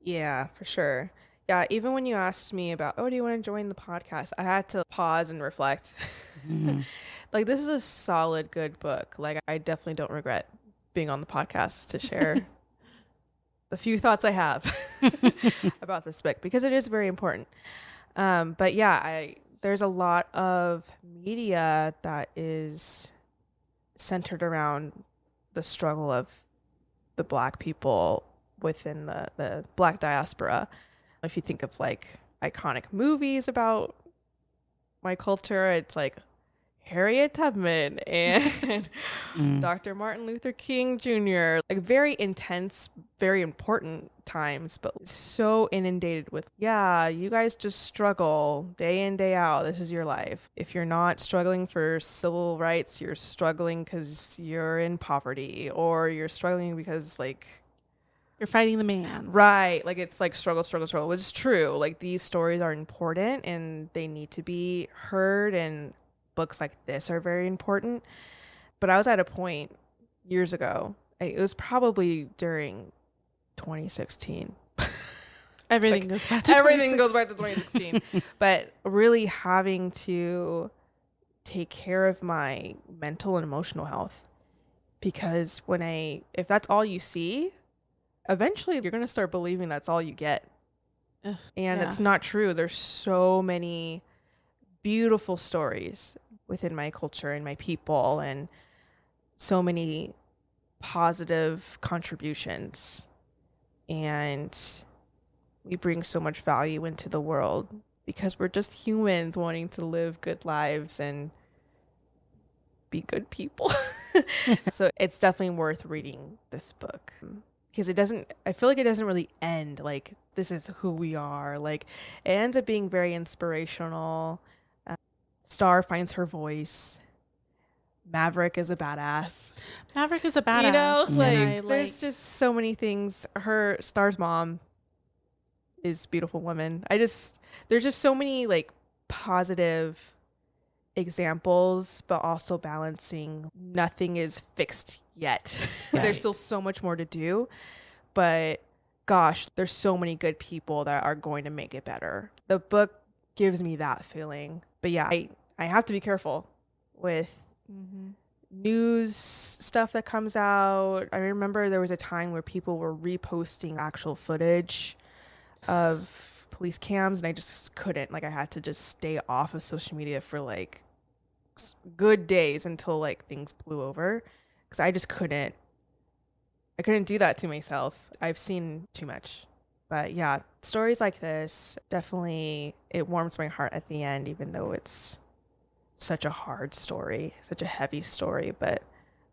Yeah, for sure. Yeah, even when you asked me about, oh, do you want to join the podcast? I had to pause and reflect. Like, this is a solid, good book. Like, I definitely don't regret being on the podcast to share the few thoughts I have about this book, because it is very important. But yeah, there's a lot of media that is centered around the struggle of the Black people within the Black diaspora. If you think of like iconic movies about my culture, it's like Harriet Tubman and Dr. Martin Luther King Jr. Like very intense, very important times, but so inundated with, yeah, you guys just struggle day in, day out. This is your life. If you're not struggling for civil rights, you're struggling because you're in poverty, or you're struggling because like you're fighting the man. Right. Like it's like struggle, which is true. Like these stories are important and they need to be heard, and books like this are very important. But I was at a point years ago, it was probably during 2016. Everything goes back to everything goes back to 2016. But really having to take care of my mental and emotional health, because if that's all you see, eventually you're going to start believing that's all you get. And it's not true. There's so many beautiful stories within my culture and my people, and so many positive contributions. And we bring so much value into the world because we're just humans wanting to live good lives and be good people. So it's definitely worth reading this book, because I feel like it doesn't really end like this is who we are. Like it ends up being very inspirational. Star finds her voice. Maverick is a badass. You know, like there's just so many things. Star's mom is a beautiful woman. There's just so many like positive examples, but also balancing nothing is fixed yet. Right. There's still so much more to do, but gosh, there's so many good people that are going to make it better. The book gives me that feeling. But yeah, I have to be careful with news stuff that comes out. I remember there was a time where people were reposting actual footage of police cams, and I just couldn't. Like I had to just stay off of social media for like good days until like things blew over, because I just couldn't do that to myself. I've seen too much. But yeah, stories like this, definitely it warms my heart at the end, even though it's such a hard story, such a heavy story. But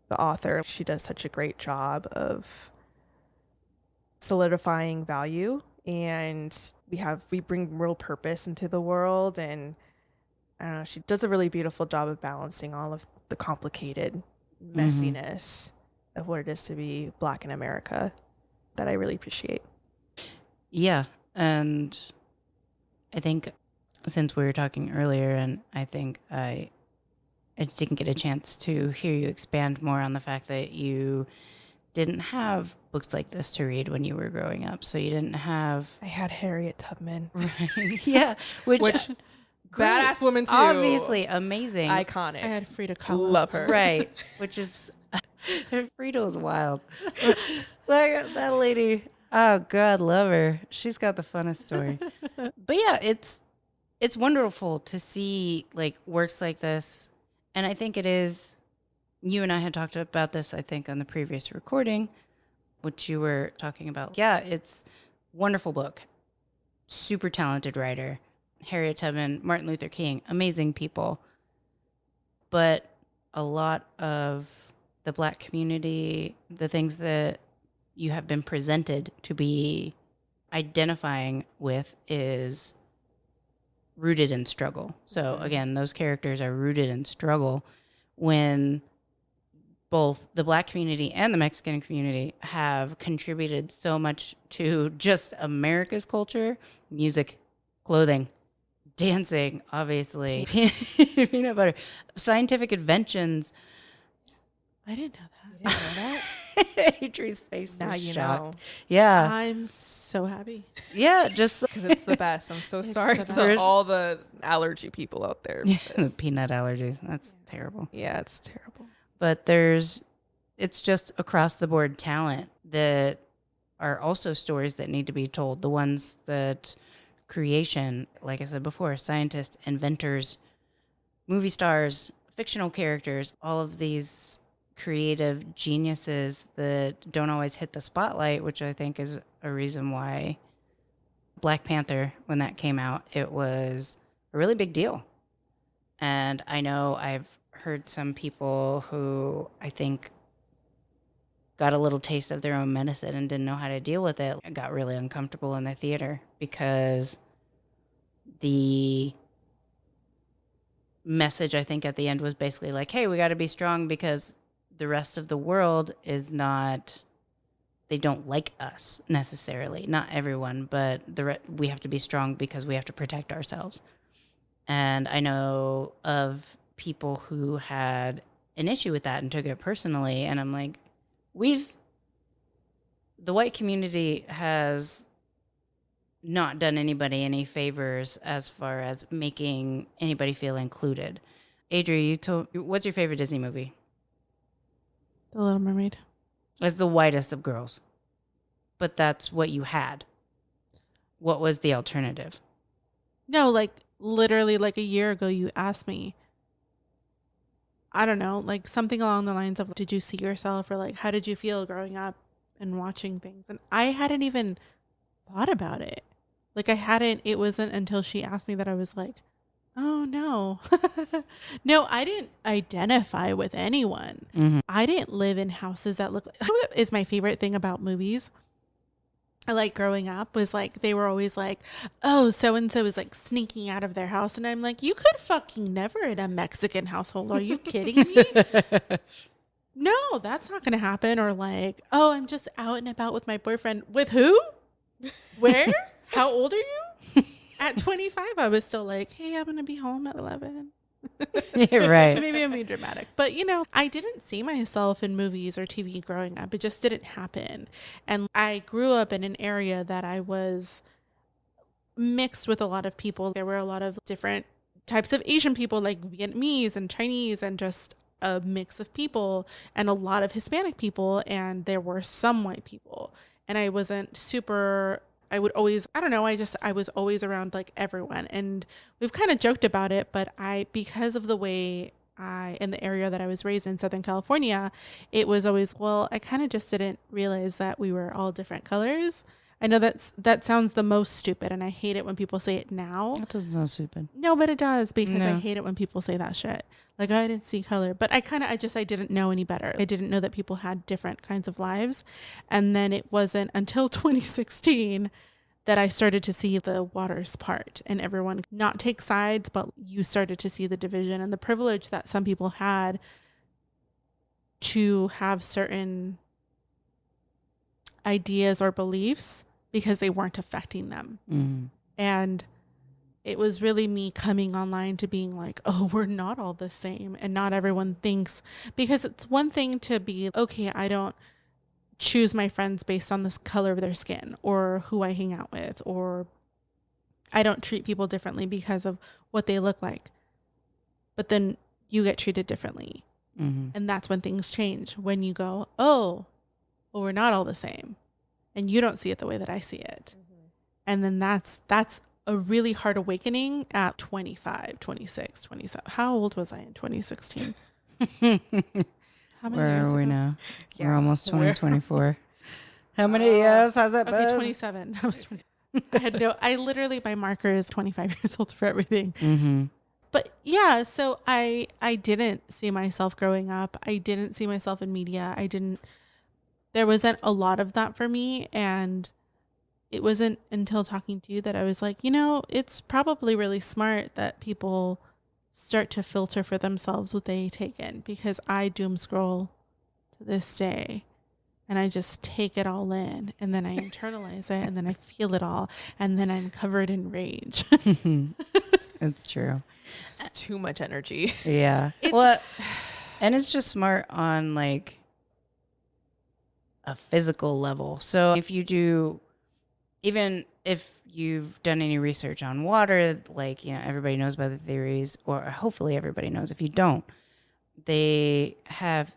the author, she does such a great job of solidifying value, and we bring real purpose into the world. And I don't know, she does a really beautiful job of balancing all of the complicated messiness of what it is to be Black in America, that I really appreciate. Yeah. And I think since we were talking earlier, and I think I didn't get a chance to hear you expand more on the fact that you didn't have books like this to read when you were growing up. So you didn't have... I had Harriet Tubman. Right. Yeah. Which badass woman too. Obviously amazing. Iconic. I had Frida Kahlo. Love her. Right. Which is... Frida's wild. Like that lady... Oh God, love her. She's got the funnest story. But yeah, it's wonderful to see like works like this. And I think it is, you and I had talked about this, I think, on the previous recording, which you were talking about. Yeah, it's wonderful book. Super talented writer. Harriet Tubman, Martin Luther King, amazing people. But a lot of the Black community, the things that you have been presented to be identifying with is rooted in struggle. So again, those characters are rooted in struggle when both the Black community and the Mexican community have contributed so much to just America's culture, music, clothing, dancing, obviously, peanut butter, scientific inventions. I didn't know that. You didn't know that? Adri's face Now is you shocked. know. Yeah. I'm so happy. Yeah, just Because it's the best. I'm so sorry the to best. all the allergy people out there. the peanut allergies. That's terrible. Yeah, it's terrible. But it's just across the board talent that are also stories that need to be told. The ones that creation, like I said before, scientists, inventors, movie stars, fictional characters, all of these creative geniuses that don't always hit the spotlight, which I think is a reason why Black Panther, when that came out, it was a really big deal. And I know I've heard some people who I think got a little taste of their own medicine and didn't know how to deal with it. I got really uncomfortable in the theater because the message, I think, at the end was basically like, hey, we got to be strong because the rest of the world is not, they don't like us necessarily. Not everyone, but we have to be strong because we have to protect ourselves. And I know of people who had an issue with that and took it personally. And I'm like, the white community has not done anybody any favors as far as making anybody feel included. Adri, what's your favorite Disney movie? The Little Mermaid. As the whitest of girls. But that's what you had. What was the alternative? No, like literally like a year ago you asked me, I don't know, like something along the lines of, did you see yourself, or like, how did you feel growing up and watching things? And I hadn't even thought about it. Like it wasn't until she asked me that I was like, oh no. No, I didn't identify with anyone. Mm-hmm. I didn't live in houses that look like, is my favorite thing about movies. I like growing up was like, they were always like, oh, so-and-so is like sneaking out of their house. And I'm like, you could fucking never in a Mexican household. Are you kidding me? No, that's not going to happen. Or like, oh, I'm just out and about with my boyfriend. With who? Where? How old are you? At 25, I was still like, hey, I'm going to be home at 11. Yeah, right. Maybe I'm being dramatic. But, you know, I didn't see myself in movies or TV growing up. It just didn't happen. And I grew up in an area that I was mixed with a lot of people. There were a lot of different types of Asian people, like Vietnamese and Chinese, and just a mix of people, and a lot of Hispanic people. And there were some white people. And I wasn't super... I would always, I don't know, I was always around like everyone. And we've kind of joked about it, but because of the way in the area that I was raised in, Southern California, it was always, well, I kind of just didn't realize that we were all different colors. I know that sounds the most stupid, and I hate it when people say it now. That doesn't sound stupid. No, but it does, because I No. hate it when people say that shit. Like, I didn't see color, but I didn't know any better. I didn't know that people had different kinds of lives. And then it wasn't until 2016 that I started to see the waters part, and everyone not take sides, but you started to see the division and the privilege that some people had to have certain ideas or beliefs because they weren't affecting them. Mm-hmm. And it was really me coming online to being like, oh, we're not all the same. And not everyone thinks, because it's one thing to be, okay, I don't choose my friends based on the color of their skin or who I hang out with, or I don't treat people differently because of what they look like. But then you get treated differently. Mm-hmm. And that's when things change. When you go, oh, well, we're not all the same. And you don't see it the way that I see it. Mm-hmm. And then that's a really hard awakening at 25, 26, 27. How old was I in 2016? How many Where years are we ago? now? Yeah. We're almost 2024. How many years has it Okay, been? 27. I was 20. I literally, my marker is 25 years old for everything. Mm-hmm. But yeah, so I didn't see myself growing up. I didn't see myself in media. There wasn't a lot of that for me. And it wasn't until talking to you that I was like, it's probably really smart that people start to filter for themselves what they take in, because I doom scroll to this day. And I just take it all in, and then I internalize it, and then I feel it all, and then I'm covered in rage. It's true. It's too much energy. Yeah. And it's just smart on like a physical level. So if you do, even if you've done any research on water, like, everybody knows about the theories, or hopefully everybody knows. If you don't, they have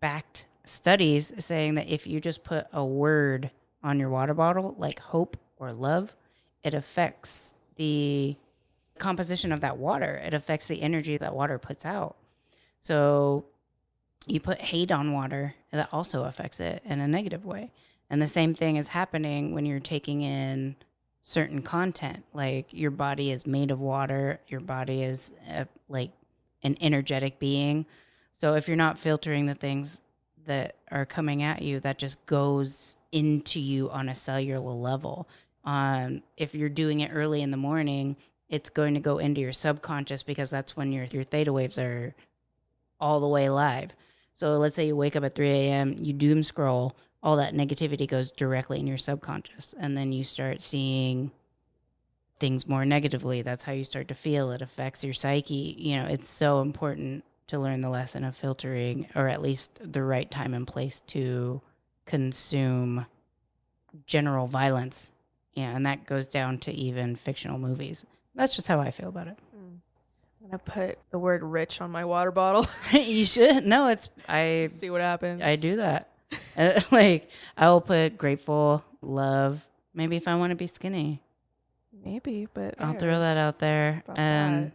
backed studies saying that if you just put a word on your water bottle, like hope or love, it affects the composition of that water. It affects the energy that water puts out. So you put hate on water, and that also affects it in a negative way. And the same thing is happening when you're taking in certain content. Like, your body is made of water. Your body is like an energetic being. So if you're not filtering the things that are coming at you, that just goes into you on a cellular level. If you're doing it early in the morning, it's going to go into your subconscious, because that's when your theta waves are all the way live. So let's say you wake up at 3 a.m., you doom scroll, all that negativity goes directly in your subconscious. And then you start seeing things more negatively. That's how you start to feel. It affects your psyche. It's so important to learn the lesson of filtering, or at least the right time and place to consume general violence. Yeah, and that goes down to even fictional movies. That's just how I feel about it. I'm going to put the word rich on my water bottle. You should. No, I see what happens. I do that. Like, I will put grateful, love, maybe if I want to be skinny. Maybe, but I'll throw that out there. And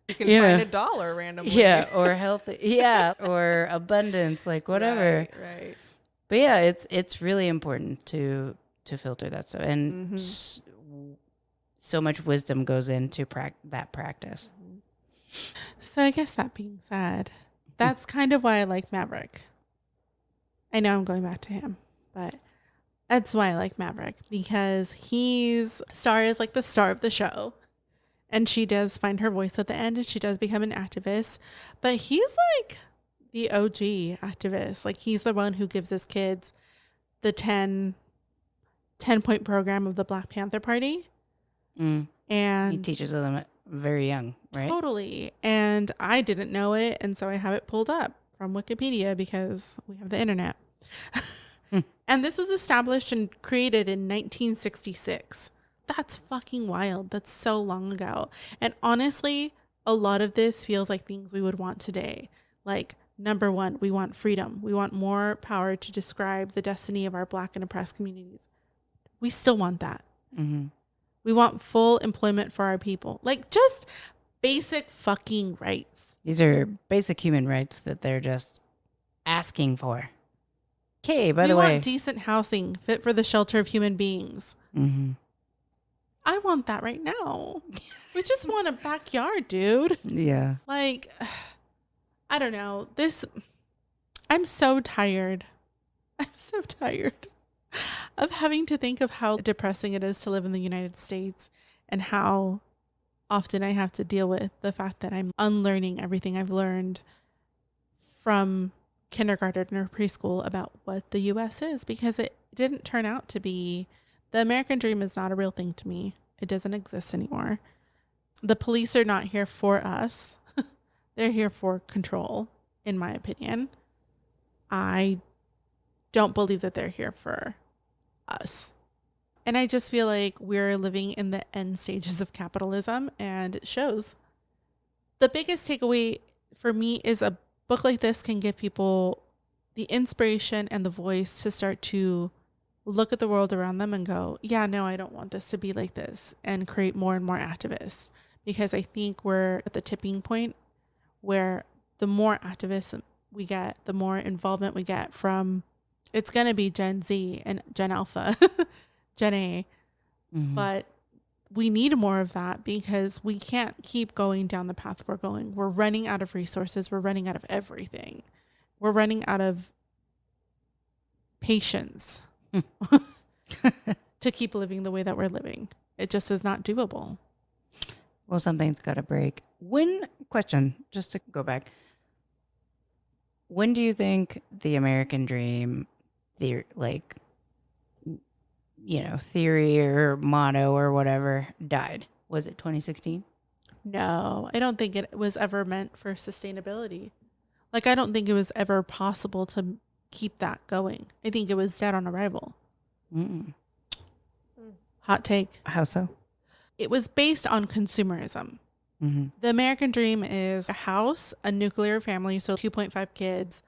you can find $1 randomly. Yeah, or healthy. Yeah, or abundance, like whatever. Right. But yeah, it's really important to filter that stuff, and so much wisdom goes into that practice. So I guess that being said, that's kind of why I like Maverick. I know I'm going back to him, but that's why I like Maverick, because Star is like the star of the show. And she does find her voice at the end, and she does become an activist. But he's like the OG activist. Like, he's the one who gives his kids the 10-point program of the Black Panther Party. And he teaches them very young, right? Totally. And I didn't know it, and so I have it pulled up from Wikipedia because we have the internet. And this was established and created in 1966. That's fucking wild. That's so long ago. And honestly, a lot of this feels like things we would want today. Like, number one, we want freedom. We want more power to describe the destiny of our Black and oppressed communities. We still want that. Mm-hmm. We want full employment for our people. Like, just basic fucking rights. These are basic human rights that they're just asking for. Okay, by the way. We want decent housing fit for the shelter of human beings. Mm-hmm. I want that right now. We just want a backyard, dude. Yeah. Like, I don't know. I'm so tired. I'm so tired of having to think of how depressing it is to live in the United States, and how often I have to deal with the fact that I'm unlearning everything I've learned from kindergarten or preschool about what the U.S. is, because it didn't turn out to be. The American dream is not a real thing to me. It doesn't exist anymore. The police are not here for us. They're here for control, in my opinion. I don't believe that they're here for us. And I just feel like we're living in the end stages of capitalism, and it shows. The biggest takeaway for me is a book like this can give people the inspiration and the voice to start to look at the world around them and go, yeah, no, I don't want this to be like this, and create more and more activists. Because I think we're at the tipping point where the more activists we get, the more involvement we get from, it's going to be Gen Z and Gen Alpha, Gen A. Mm-hmm. But we need more of that because we can't keep going down the path we're going. We're running out of resources. We're running out of everything. We're running out of patience to keep living the way that we're living. It just is not doable. Well, something's got to break. Question, just to go back. When do you think the American dream, theory or motto or whatever died? Was it 2016? No, I don't think it was ever meant for sustainability. Like, I don't think it was ever possible to keep that going. I think it was dead on arrival. Hot take. How so? It was based on consumerism. Mm-hmm. The American dream is a house, a nuclear family, so 2.5 kids,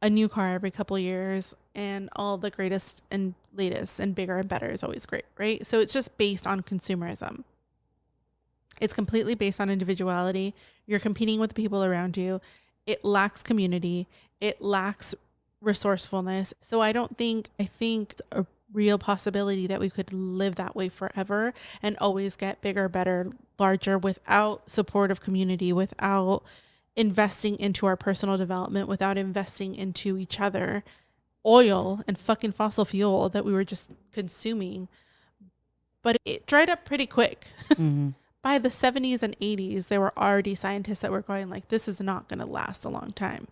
a new car every couple of years, and all the greatest and latest and bigger and better is always great, right? So it's just based on consumerism. It's completely based on individuality. You're competing with the people around you. It lacks community. It lacks resourcefulness. So I think it's a real possibility that we could live that way forever and always get bigger, better, larger without supportive community, without investing into our personal development, without investing into each other. Oil and fucking fossil fuel that we were just consuming. But it dried up pretty quick. Mm-hmm. By the 70s and 80s, there were already scientists that were going like, this is not going to last a long time.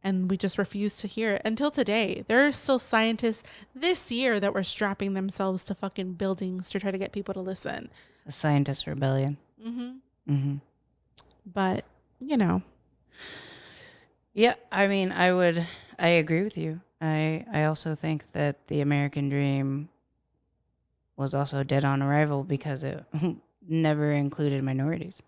And we just refused to hear it until today. There are still scientists this year that were strapping themselves to fucking buildings to try to get people to listen. The scientist rebellion. Mm-hmm. Mm-hmm. But, Yeah, I mean, I agree with you. I also think that the American dream was also dead on arrival because it never included minorities.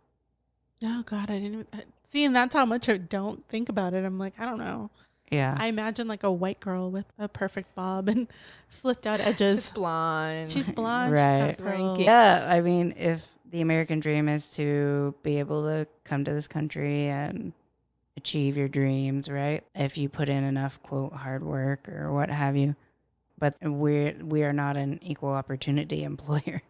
Oh, God, I didn't even... See, and that's how much I don't think about it. I'm like, I don't know. Yeah. I imagine like a white girl with a perfect bob and flipped out edges. She's blonde. Right. She's got yeah. I mean, if the American dream is to be able to come to this country and achieve your dreams, right? If you put in enough, quote, hard work or what have you. But we are not an equal opportunity employer.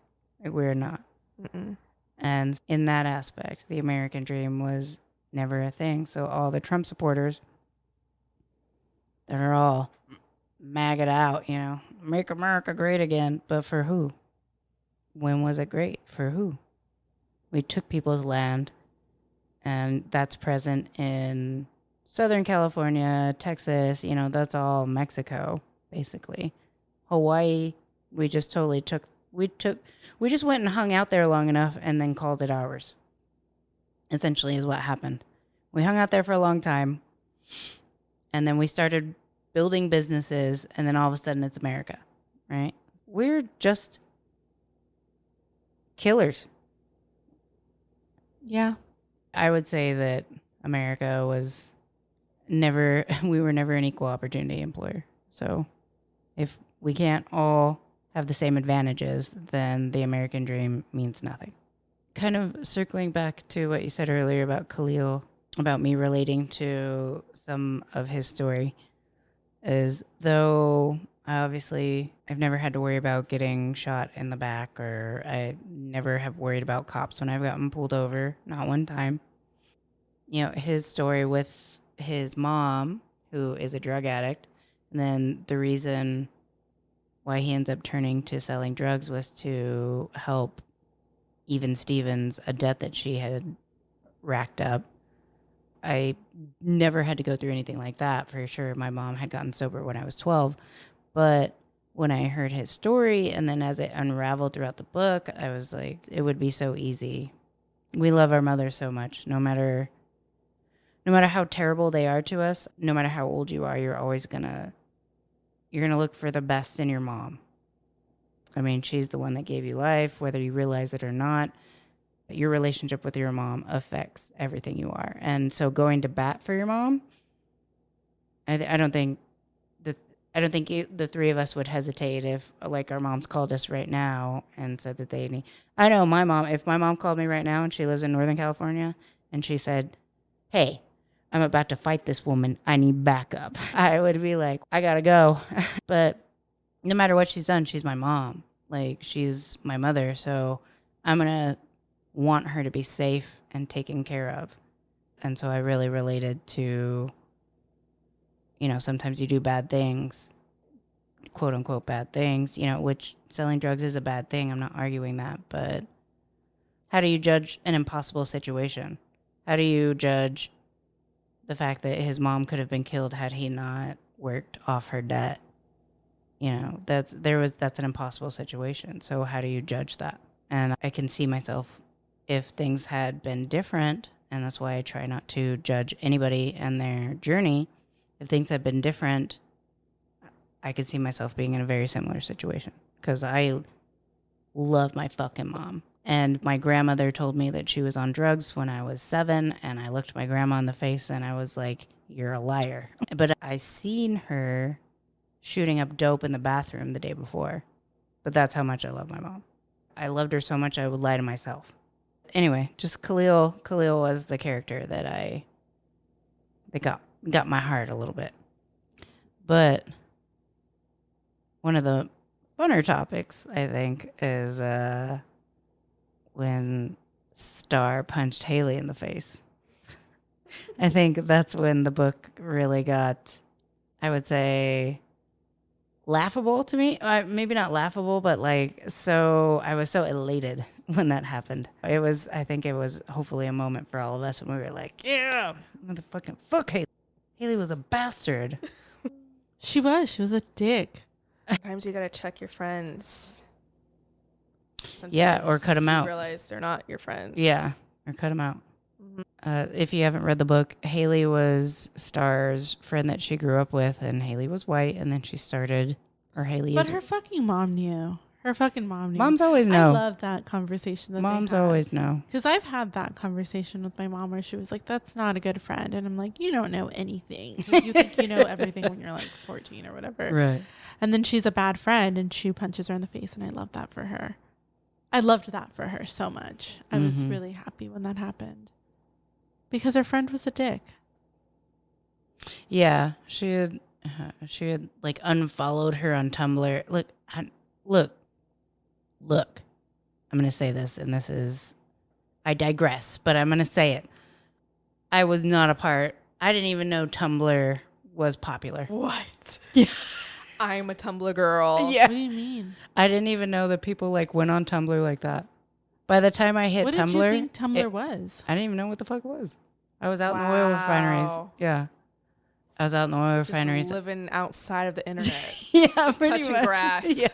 We're not. Mm-mm. And in that aspect, the American dream was never a thing. So all the Trump supporters that are all maggot out, make America great again. But for who? When was it great? For who? We took people's land, and that's present in Southern California, Texas, that's all Mexico, basically. Hawaii, we just totally we just went and hung out there long enough and then called it ours. Essentially is what happened. We hung out there for a long time, and then we started building businesses, and then all of a sudden it's America, right? We're just killers. Yeah. I would say that America was we were never an equal opportunity employer. So if we can't all have the same advantages, then the American dream means nothing. Kind of circling back to what you said earlier about Khalil, about me relating to some of his story, is though obviously I've never had to worry about getting shot in the back, or I never have worried about cops when I've gotten pulled over, not one time. His story with his mom, who is a drug addict, and then the reason why he ends up turning to selling drugs was to help Even Stevens, a debt that she had racked up. I never had to go through anything like that, for sure. My mom had gotten sober when I was 12. But when I heard his story, and then as it unraveled throughout the book, I was like, it would be so easy. We love our mothers so much, no matter how terrible they are to us, no matter how old you are, you're always gonna look for the best in your mom. I mean, she's the one that gave you life, whether you realize it or not. Your relationship with your mom affects everything you are. And so going to bat for your mom, I don't think the three of us would hesitate if, like, our moms called us right now and said that they need. I know my mom, if my mom called me right now and she lives in Northern California and she said, hey, I'm about to fight this woman, I need backup, I would be like, I gotta go. But no matter what she's done, she's my mom. Like, she's my mother. So I'm going to want her to be safe and taken care of. And so I really related to, sometimes you do bad things, quote unquote bad things, which selling drugs is a bad thing. I'm not arguing that. But how do you judge an impossible situation? How do you judge the fact that his mom could have been killed had he not worked off her debt? That's an impossible situation. So how do you judge that? And I can see myself, if things had been different, and that's why I try not to judge anybody and their journey. If things had been different, I could see myself being in a very similar situation, because I love my fucking mom. And my grandmother told me that she was on drugs when I was 7, and I looked my grandma in the face and I was like, you're a liar. But I seen her shooting up dope in the bathroom the day before. But that's how much I love my mom. I loved her so much I would lie to myself. Anyway, just Khalil was the character that got my heart a little bit. But one of the funner topics, I think, is when Star punched Haley in the face. I think that's when the book really got, I would say, laughable to me. Maybe not laughable, but I was so elated when that happened. I think it was hopefully a moment for all of us when we were like, yeah, motherfucking fuck Haley. Haley was a bastard. She was a dick. Sometimes you gotta check your friends. Yeah, or cut them out. Realize they're not your friends. Yeah, or cut them out. Mm-hmm. If you haven't read the book, Haley was Star's friend that she grew up with, and Haley was white, and then she started, or Haley But is. her fucking mom knew. Her fucking mom knew. Moms always know. I love that conversation that Moms they had. always know. Because I've had that conversation with my mom where she was like, that's not a good friend. And I'm like, you don't know anything. Like, you think you know everything when you're like 14 or whatever. Right. And then she's a bad friend and she punches her in the face. And I love that for her. I loved that for her so much. I was really happy when that happened. Because her friend was a dick. Yeah, she had like unfollowed her on Tumblr. Look. I'm gonna say this, and I digress, but I'm gonna say it. I was not a part. I didn't even know Tumblr was popular. What? Yeah. I'm a Tumblr girl. Yeah. What do you mean? I didn't even know that people went on Tumblr like that. By the time I hit What Tumblr, did you think Tumblr was? I didn't even know what the fuck it was. I was out in the oil refineries. Yeah. I was out in the oil refineries. Just living outside of the internet. Yeah, pretty touching much. grass. Yeah.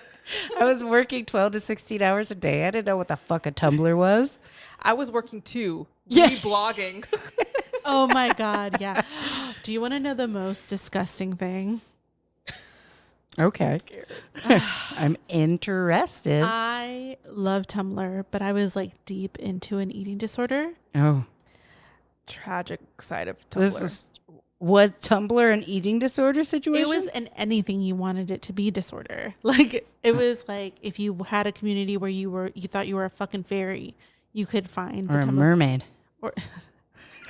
I was working 12 to 16 hours a day. I didn't know what the fuck a Tumblr was. I was working too. Yeah. Blogging. Oh my God. Yeah. Do you want to know the most disgusting thing? Okay. I'm interested. I love Tumblr, but I was deep into an eating disorder. Oh. Tragic side of Tumblr. Was Tumblr an eating disorder situation? It was an anything you wanted it to be disorder. It was if you had a community where you thought you were a fucking fairy, you could find or a mermaid. Or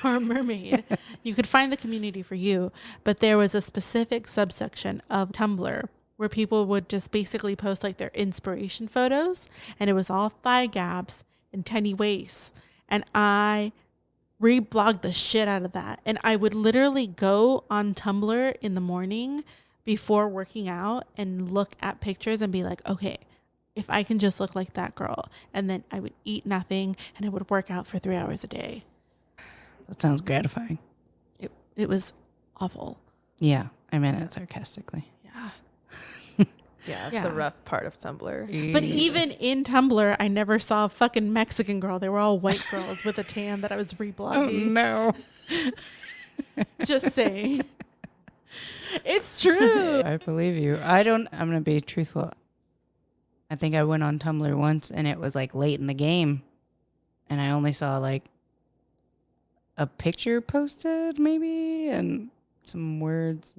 a mermaid. You could find the community for you. But there was a specific subsection of Tumblr where people would just basically post their inspiration photos, and it was all thigh gaps and tiny waists. And I reblogged the shit out of that. And I would literally go on Tumblr in the morning before working out and look at pictures and be like, okay, if I can just look like that girl. And then I would eat nothing and I would work out for 3 hours a day. That sounds gratifying. It was awful. Yeah, I meant it sarcastically. Yeah. Yeah, it's the rough part of Tumblr. But even in Tumblr, I never saw a fucking Mexican girl. They were all white girls with a tan that I was reblogging. Oh, no. Just saying. It's true. I believe you. I'm going to be truthful. I think I went on Tumblr once and it was late in the game. And I only saw a picture posted maybe and some words.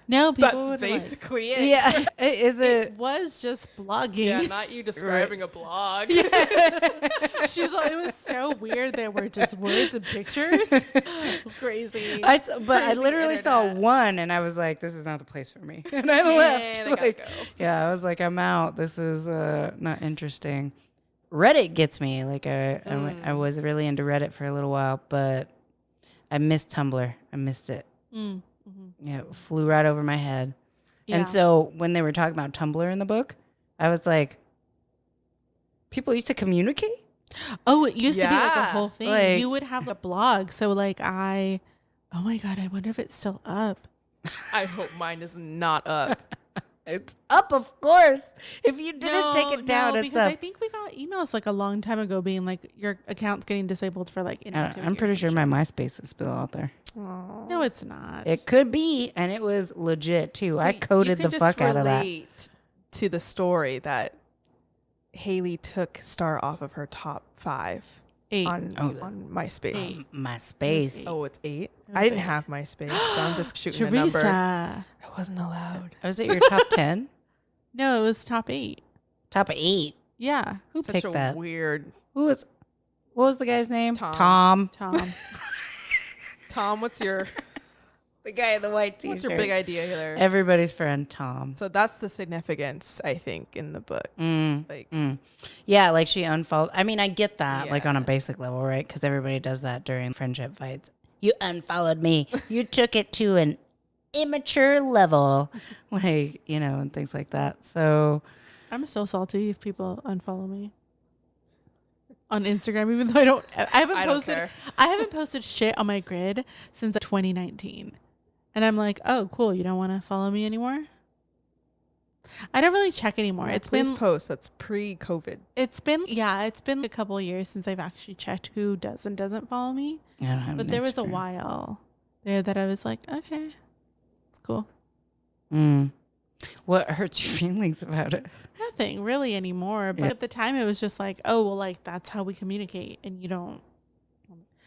No, people That's would basically it. Yeah. Is It was just blogging. Yeah, not you describing a blog. She's it was so weird. There were just words and pictures. Crazy. I literally saw one and I was like, this is not the place for me. And I left. They gotta go. Yeah, I was like, I'm out. This is not interesting. Reddit gets me. Like I was really into Reddit for a little while, but I missed Tumblr. I missed it. Yeah, it flew right over my head. Yeah. And so when they were talking about Tumblr in the book, I was like, people used to communicate? Oh, it used to be like a Yeah. whole thing. Like- You would have a blog. So like oh my God, I wonder if it's still up. I hope mine is not up. It's up, of course. If you didn't take it down, it's because up. I think we got emails like a long time ago being like your account's getting disabled for like inactivity. I'm pretty or sure some my shit. MySpace is still out there. No, it's not. It could be, and it was legit too. I So coded you the could fuck just out of that. relate to the story that Haley took Star off of her top 5 8. on MySpace. 8. MySpace. Oh, it's 8. was I didn't 8. have MySpace, so I'm just shooting a number. Teresa. I wasn't allowed. Was it your top 10? No, it was top 8. Top 8? Yeah. Who Such picked a that? weird. What was the guy's name? Tom. Tom. Tom, what's your The guy in the white t-shirt. what's your big idea here? Everybody's friend, Tom. So that's the significance, I think, in the book. Like, Yeah, like she unfollowed. I mean, I get that, like on a Yeah. basic level, right? Because everybody does that during friendship fights. You unfollowed me. You took it to an immature level, like, and things like that. So, I'm still salty if people unfollow me on Instagram, even though I haven't posted shit on my grid since 2019. And I'm like, oh, cool. You don't want to follow me anymore? I don't really check anymore. yeah, It's please been post. That's pre-COVID. it's been a couple of years since I've actually checked who does and doesn't follow me. I don't have But an there was a Instagram. while there that I was like, okay, it's cool. What hurts your feelings about it? Nothing really anymore. But Yeah. at the time it was just like, oh, well, like that's how we communicate. And you don't.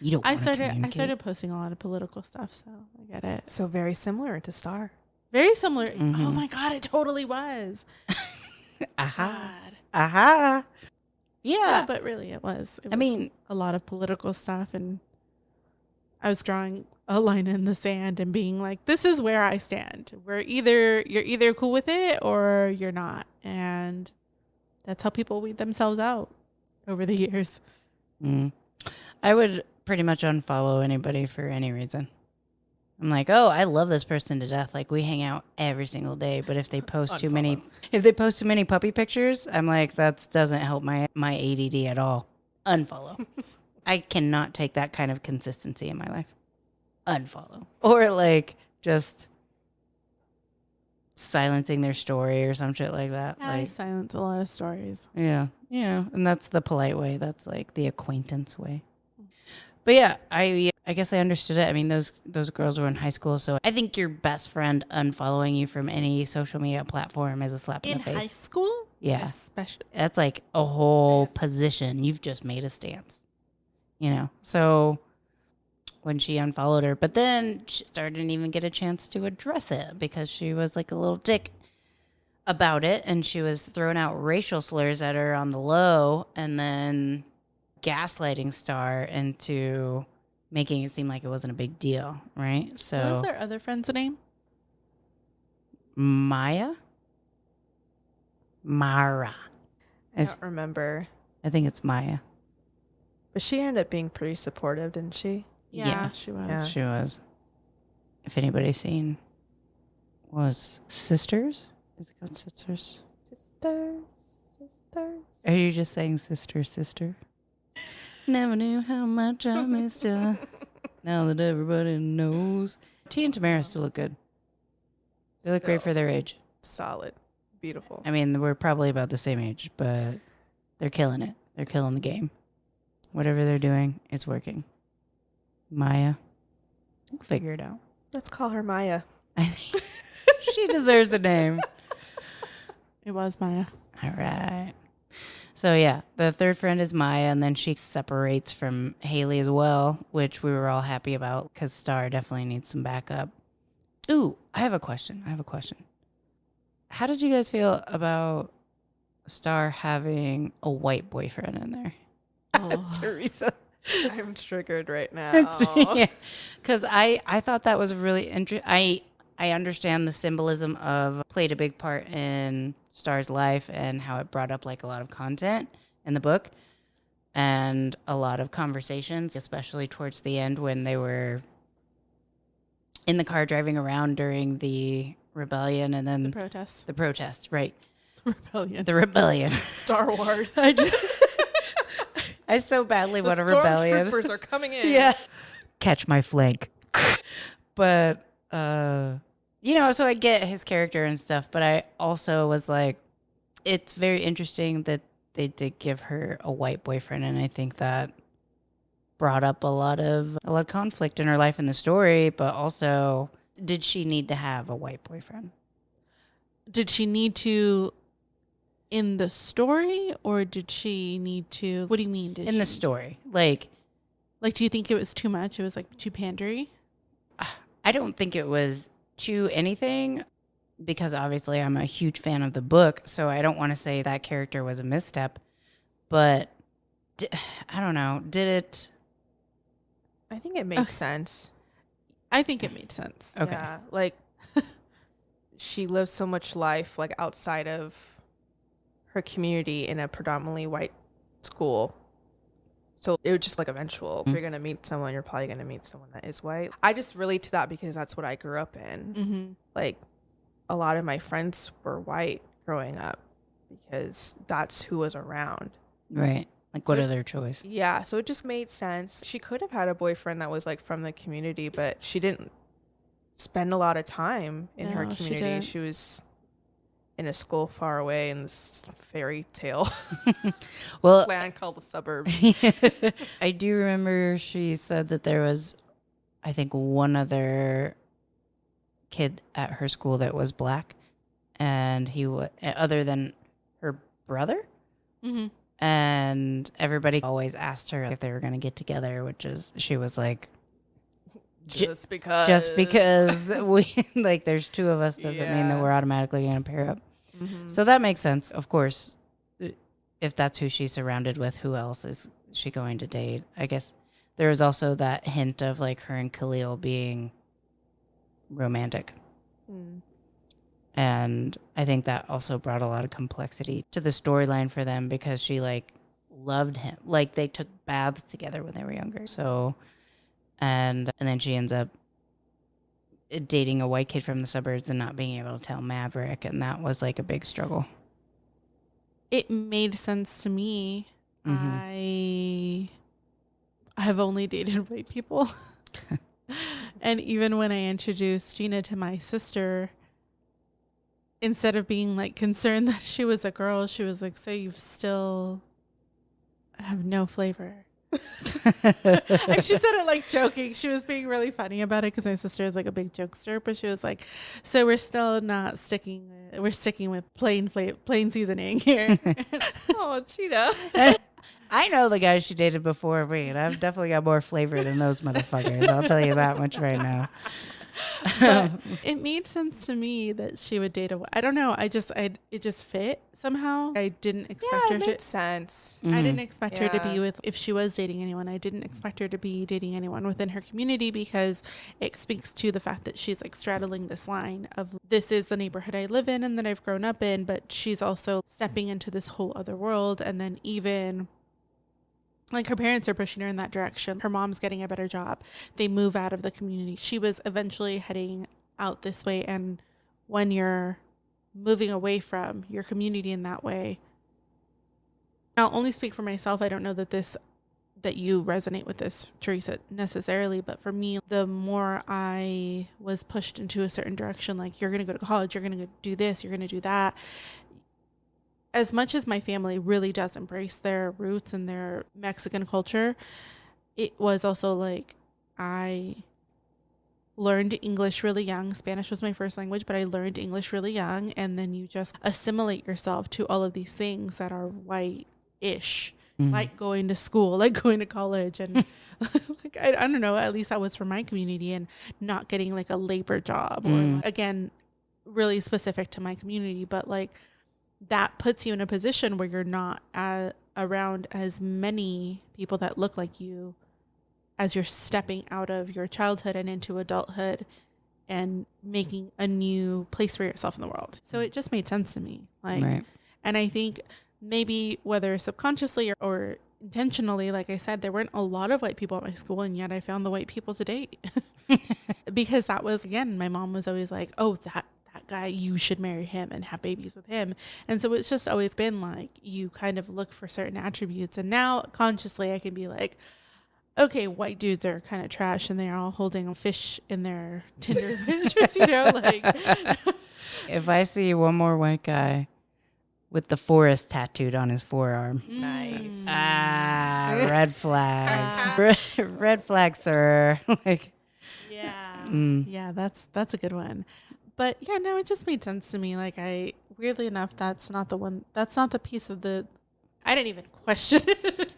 You don't. I started posting a lot of political stuff, so I get it. So very similar to Star. Very similar. Mhm. Oh my God, it totally was. Aha. God. Aha. Yeah, Yeah. but really it was. It I was mean, a lot of political stuff, and I was drawing a line in the sand and being like, this is where I stand. You're either cool with it or you're not. And that's how people weed themselves out over the years. I would pretty much unfollow anybody for any reason. I'm like, oh, I love this person to death. Like we hang out every single day. But if they post too many puppy pictures, I'm like, that doesn't help my ADD at all. Unfollow. I cannot take that kind of consistency in my life. Unfollow. Or like just silencing their story or some shit like that. I Like, silence a lot of stories. yeah, and that's the polite way. That's like the acquaintance way. But yeah, I guess I understood it. I mean, those girls were in high school, so I think your best friend unfollowing you from any social media platform is a slap in In the face. high school? Yeah. Especially. That's like a whole position. You've just made a stance, So when she unfollowed her, but then she didn't even get a chance to address it because she was like a little dick about it, and she was throwing out racial slurs at her on the low, and then gaslighting Star into making it seem like it wasn't a big deal, right? What was So their other friend's name? Mara. I don't remember. I think it's Maya. But she ended up being pretty supportive, didn't she? Yeah. She was. Yeah. She was. If anybody's seen, was Sisters? Is it called Sisters? Sisters. Are you just saying sister? Never knew how much I missed you. Now that everybody knows. T and Tamara still look good. They look great for their age. Solid. Beautiful. I mean, we're probably about the same age, but they're killing it. They're killing the game. Whatever they're doing, it's working. Maya, we'll figure it out. Let's call her Maya. I think she deserves a name. It was Maya. All right. So yeah, the third friend is Maya, and then she separates from Haley as well, which we were all happy about because Star definitely needs some backup. Ooh, I have a question. How did you guys feel about Star having a white boyfriend in there? Oh. Theresa. I'm triggered right now. Because I thought that was really interesting. I understand the symbolism of played a big part in Star's life and how it brought up like a lot of content in the book, and a lot of conversations, especially towards the end when they were in the car driving around during the rebellion and then The protest, right? rebellion. The rebellion. Star Wars. I so badly The want a rebellion. stormtroopers are coming in. Yeah. Catch my flank. But, you know, so I get his character and stuff, but I also was like, it's very interesting that they did give her a white boyfriend. And I think that brought up a lot of conflict in her life in the story, but also, did she need to have a white boyfriend? Did she need to in the story, or did she need to? What do you mean? In the story. Like, do you think it was too much? It was like too pandery? I don't think it was too anything, because obviously I'm a huge fan of the book, so I don't want to say that character was a misstep, but I don't know. Did it? I think it makes sense. I think it made sense. Okay. Yeah, like she lives so much life like outside of her community in a predominantly white school. So it was just like eventual. If you're going to meet someone, you're probably going to meet someone that is white. I just relate to that because that's what I grew up in. Mm-hmm. Like a lot of my friends were white growing up because that's who was around. Right. Like, what other choice? Yeah, so it just made sense. She could have had a boyfriend that was like from the community, but she didn't spend a lot of time in her No, she community. didn't. She was in a school far away in this fairy tale Well, land called the suburbs. I do remember she said that there was, I think, one other kid at her school that was black, and he was, other than her brother. Mm-hmm. And everybody always asked her if they were going to get together, which is, she was like, Just because. just because we, like, there's two of us doesn't mean that Yeah. we're automatically going to pair up. Mhm. So that makes sense. Of course, if that's who she's surrounded with, who else is she going to date? I guess there was also that hint of like her and Khalil being romantic. Mm. And I think that also brought a lot of complexity to the storyline for them because she like loved him. Like they took baths together when they were younger. So, and then she ends up dating a white kid from the suburbs and not being able to tell Maverick. And that was like a big struggle. It made sense to me. Mhm. I have only dated white people. And even when I introduced Jeanna to my sister, instead of being like concerned that she was a girl, she was like, so you still have no flavor. And she said it like joking. She was being really funny about it because my sister is like a big jokester, but she was like, so we're still not sticking, we're sticking with plain seasoning here. Oh, Cheetah. I know the guys she dated before me, and I've definitely got more flavor than those motherfuckers. I'll tell you that much right now. But it made sense to me that she would date I don't know. It just fit somehow. I didn't expect Yeah, her it to. makes sense. I didn't expect her to be Yeah. with, if she was dating anyone, I didn't expect her to be dating anyone within her community because it speaks to the fact that she's like straddling this line of this is the neighborhood I live in and that I've grown up in, but she's also stepping into this whole other world. And then even like her parents are pushing her in that direction. Her mom's getting a better job. They move out of the community. She was eventually heading out this way. And when you're moving away from your community in that way, I'll only speak for myself. I don't know that you resonate with this, Theresa, necessarily. But for me, the more I was pushed into a certain direction, like you're going to go to college, you're going to do this, you're going to do that. As much as my family really does embrace their roots and their Mexican culture, it was also like I learned English really young. Spanish was my first language, but I learned English really young. And then you just assimilate yourself to all of these things that are white-ish, like going to school, like going to college. And like, I don't know, at least that was for my community, and not getting like a labor job or again, really specific to my community. But like, that puts you in a position where you're not around as many people that look like you as you're stepping out of your childhood and into adulthood and making a new place for yourself in the world. So it just made sense to me. Like, Right. and I think maybe whether subconsciously or intentionally, like I said, there weren't a lot of white people at my school, and yet I found the white people to date. Because that was, again, my mom was always like, oh, that guy, you should marry him and have babies with him. And so it's just always been like, you kind of look for certain attributes. And now consciously I can be like, okay, white dudes are kind of trash and they're all holding a fish in their Tinder pictures, you know, like. If I see one more white guy with the forest tattooed on his forearm, Nice. red flag. Red flag, sir. Like, Yeah. Yeah, that's a good one. But yeah, no, it just made sense to me. Like, weirdly enough, that's not the piece of I didn't even question it.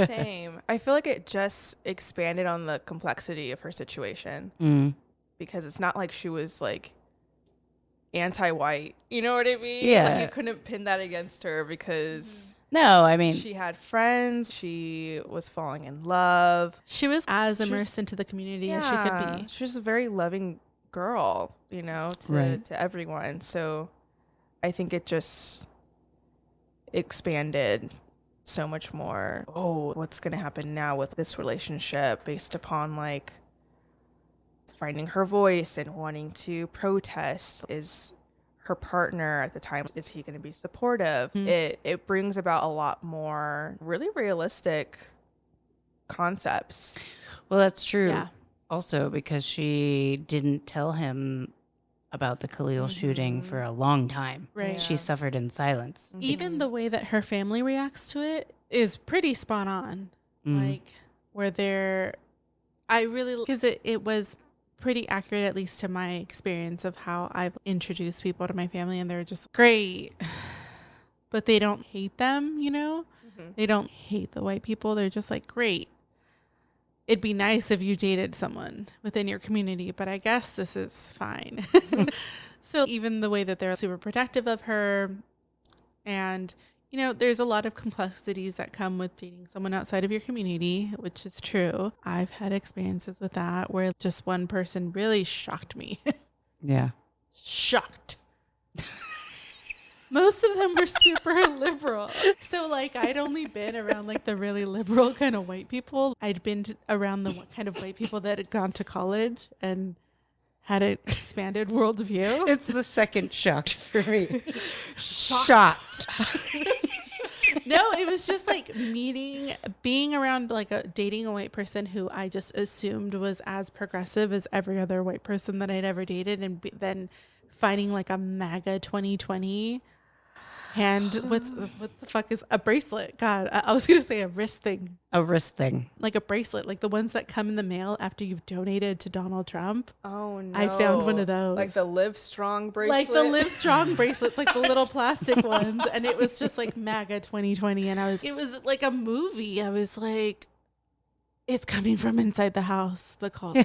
Same. I feel like it just expanded on the complexity of her situation because it's not like she was like anti-white. You know what I mean? Yeah. Like, you couldn't pin that against her because no, I mean, she had friends. She was falling in love. She was as immersed into the community as she could be. She was a very loving girl, you know, to everyone. So I think it just expanded so much more. Oh, what's going to happen now with this relationship based upon like finding her voice and wanting to protest? Is her partner at the time, is he going to be supportive? It brings about a lot more really realistic concepts. well, that's true. Yeah. Also, because she didn't tell him about the Khalil shooting for a long time. Right. She suffered in silence. Even the way that her family reacts to it is pretty spot on. Like, where because it was pretty accurate, at least to my experience of how I've introduced people to my family, and they're just great, but they don't hate them, you know? They don't hate the white people. They're just like, great. It'd be nice if you dated someone within your community, but I guess this is fine. So even the way that they're super protective of her, and, you know, there's a lot of complexities that come with dating someone outside of your community, which is true. I've had experiences with that where just one person really shocked me. Yeah. Shocked. Most of them were super liberal. So, like, I'd only been around, like, the really liberal kind of white people. I'd been around the kind of white people that had gone to college and had an expanded worldview. It's the second shocked for me. Shocked. No, it was just, like, being around, like, dating a white person who I just assumed was as progressive as every other white person that I'd ever dated, and then finding, like, a MAGA 2020 hand. What the fuck is a bracelet? God, I was gonna say a wrist thing. A wrist thing. Like a bracelet, like the ones that come in the mail after you've donated to Donald Trump. Oh no! I found one of those, like the Live Strong bracelet. like the Live Strong bracelets, like the little plastic ones, and it was just like MAGA 2020, and it was like a movie. I was like, it's coming from inside the house. The call.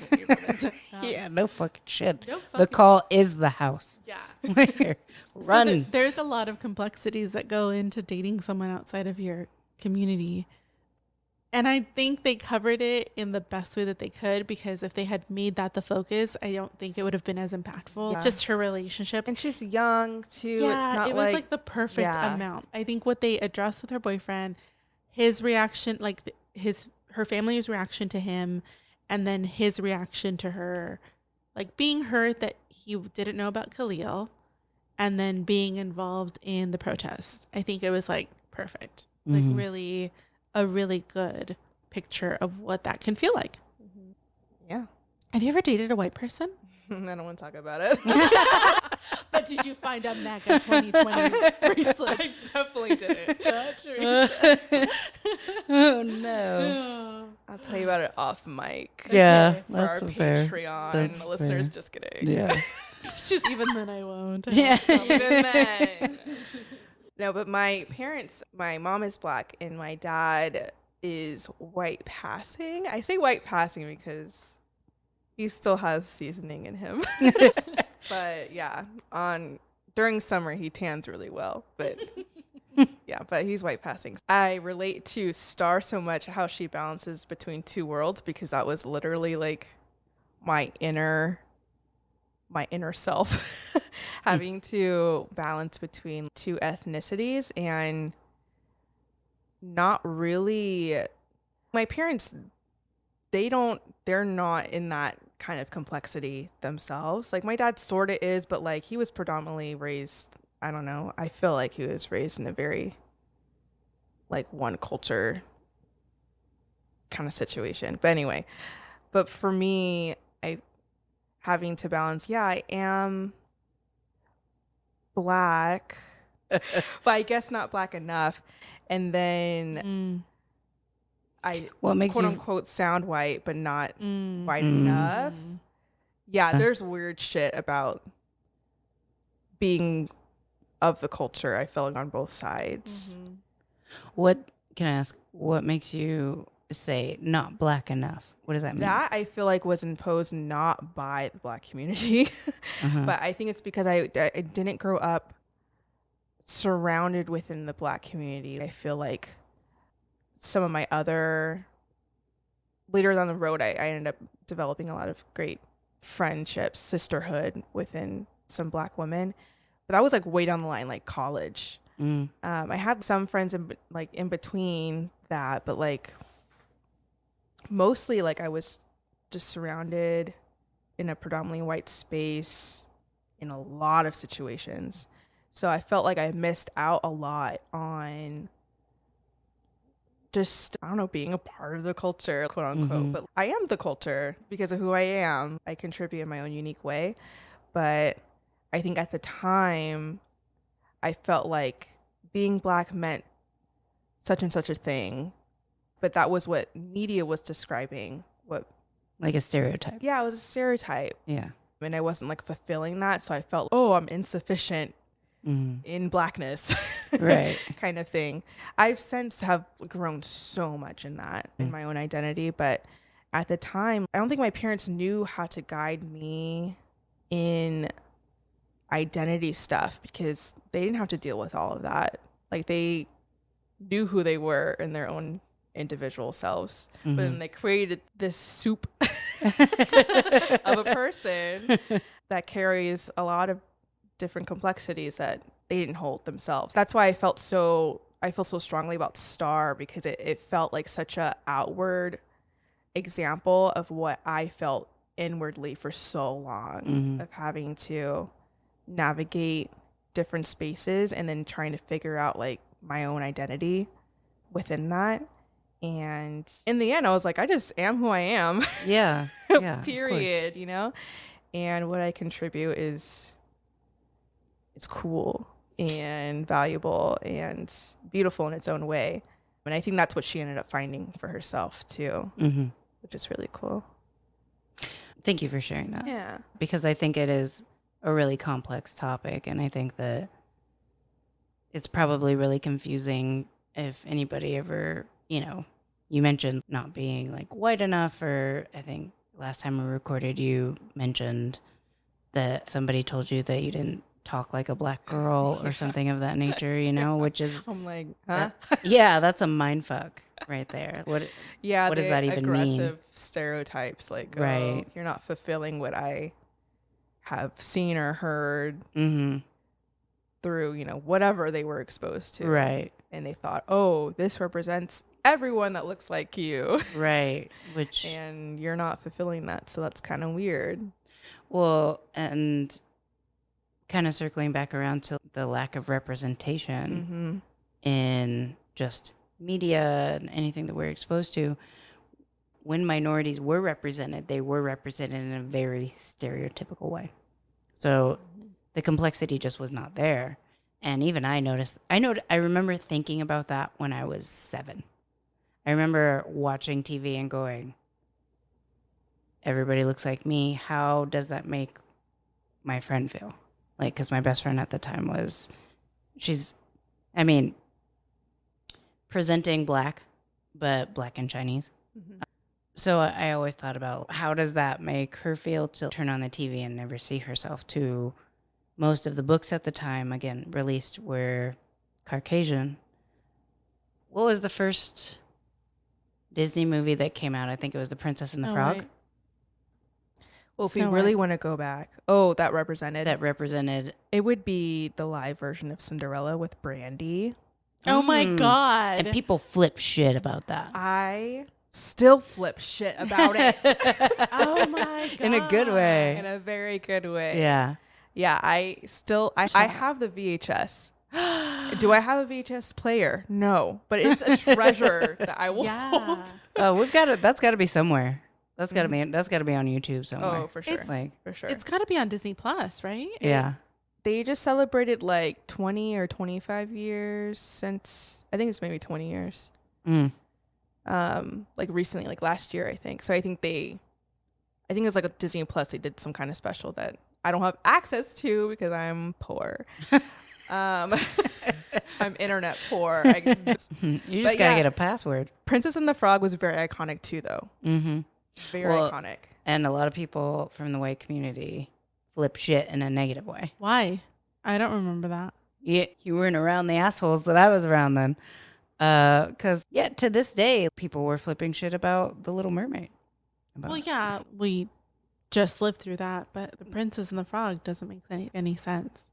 Yeah, no fucking shit. No The fucking- call is the house. Yeah. Run. So there's a lot of complexities that go into dating someone outside of your community. And I think they covered it in the best way that they could, because if they had made that the focus, I don't think it would have been as impactful. Yeah. Just her relationship. And she's young too. Yeah, it's not it was like the perfect amount. I think what they addressed with her boyfriend, his reaction, like her family's reaction to him, and then his reaction to her, like being hurt that he didn't know about Khalil, and then being involved in the protest. I think it was like perfect. Like really a really good picture of what that can feel like. Yeah. Have you ever dated a white person? I don't want to talk about it. But did you find a MAGA 2020 bracelet? I definitely didn't. Oh no. I'll tell you about it off mic. Yeah, For our that's fair. Patreon That's listeners, fair. just kidding. Yeah. Just even then I won't. Yeah. Even then. No, but my parents, my mom is black and my dad is white passing. I say white passing because he still has seasoning in him. But yeah, during summer he tans really well. But yeah, but he's white passing. I relate to Star so much, how she balances between two worlds, because that was literally like my inner self having to balance between two ethnicities. And not really. My parents, they're not in that kind of complexity themselves. Like my dad sort of is, but like he was predominantly raised, I don't know, I feel like he was raised in a very like one culture kind of situation. But anyway, but for me, I having to balance, yeah, I am black, but I guess not black enough. And then I What makes quote you unquote sound white, but not white enough. Yeah, there's weird shit about being of the culture, I feel like, on both sides. what can I ask? What makes you say not black enough? What does that mean? That I feel like was imposed not by the black community, but I think it's because I didn't grow up surrounded within the black community. I feel like some of my other later down the road, I ended up developing a lot of great friendships, sisterhood within some black women. But that was like way down the line, like college. I had some friends in between that, but like mostly like I was just surrounded in a predominantly white space in a lot of situations. So I felt like I missed out a lot on just, I don't know, being a part of the culture, quote unquote. But I am the culture because of who I am. I contribute in my own unique way. But I think at the time, I felt like being black meant such and such a thing. But that was what media was describing. What, like a stereotype. yeah, it was a stereotype. Yeah. And I wasn't like fulfilling that. So I felt, oh, I'm insufficient in blackness. Right. Kind of thing. I've since have grown so much in that, in my own identity. But at the time, I don't think my parents knew how to guide me in identity stuff because they didn't have to deal with all of that. Like they knew who they were in their own individual selves, but then they created this soup of a person that carries a lot of different complexities that they didn't hold themselves. That's why I feel so strongly about Star, because it felt like such a outward example of what I felt inwardly for so long, of having to navigate different spaces and then trying to figure out like my own identity within that. And in the end, I was like, I just am who I am. Yeah. Yeah. Period. You know, and what I contribute is cool and valuable and beautiful in its own way. And I think that's what she ended up finding for herself too, which is really cool. Thank you for sharing that. Yeah. Because I think it is a really complex topic. And I think that it's probably really confusing if anybody ever, you mentioned not being like white enough, or I think last time we recorded, you mentioned that somebody told you that you didn't talk like a black girl or something of that nature, which is, I'm like, huh? That's a mind fuck right there. What does that even mean? Aggressive stereotypes, like, right. Oh, you're not fulfilling what I have seen or heard through, whatever they were exposed to. Right. And they thought, oh, this represents everyone that looks like you. Right. And you're not fulfilling that. So that's kind of weird. Well, and kind of circling back around to the lack of representation in just media and anything that we're exposed to. When minorities were represented, they were represented in a very stereotypical way. So the complexity just was not there. And even I noticed, I remember thinking about that when I was 7. I remember watching TV and going, everybody looks like me. How does that make my friend feel? Like, because my best friend at the time presenting black, but black and Chinese. So I always thought about how does that make her feel to turn on the TV and never see herself. To most of the books at the time, again, released were Caucasian. What was the first Disney movie that came out? I think it was The Princess and the Frog. Right. Well, if we really want to go back, that represented, it would be the live version of Cinderella with Brandy. Oh my God. And people flip shit about that. I still flip shit about it. Oh my God. In a good way. In a very good way. Yeah. Yeah, I have the VHS. Do I have a VHS player? No, but it's a treasure that I will hold. Oh, that's got to be somewhere. That's got to be on YouTube somewhere. Oh, for sure. For sure. It's got to be on Disney Plus, right? Yeah. They just celebrated like 20 or 25 years since, I think it's maybe 20 years. Like recently, like last year, I think. So I think it was like a Disney Plus. They did some kind of special that I don't have access to because I'm poor. I'm internet poor. You just gotta get a password. Princess and the Frog was very iconic too, though. Mm-hmm. Very iconic. And a lot of people from the white community flip shit in a negative way. Why? I don't remember that. You weren't around the assholes that I was around then. Because, to this day, people were flipping shit about The Little Mermaid. Well, yeah, we just lived through that, but The Princess and the Frog doesn't make any sense.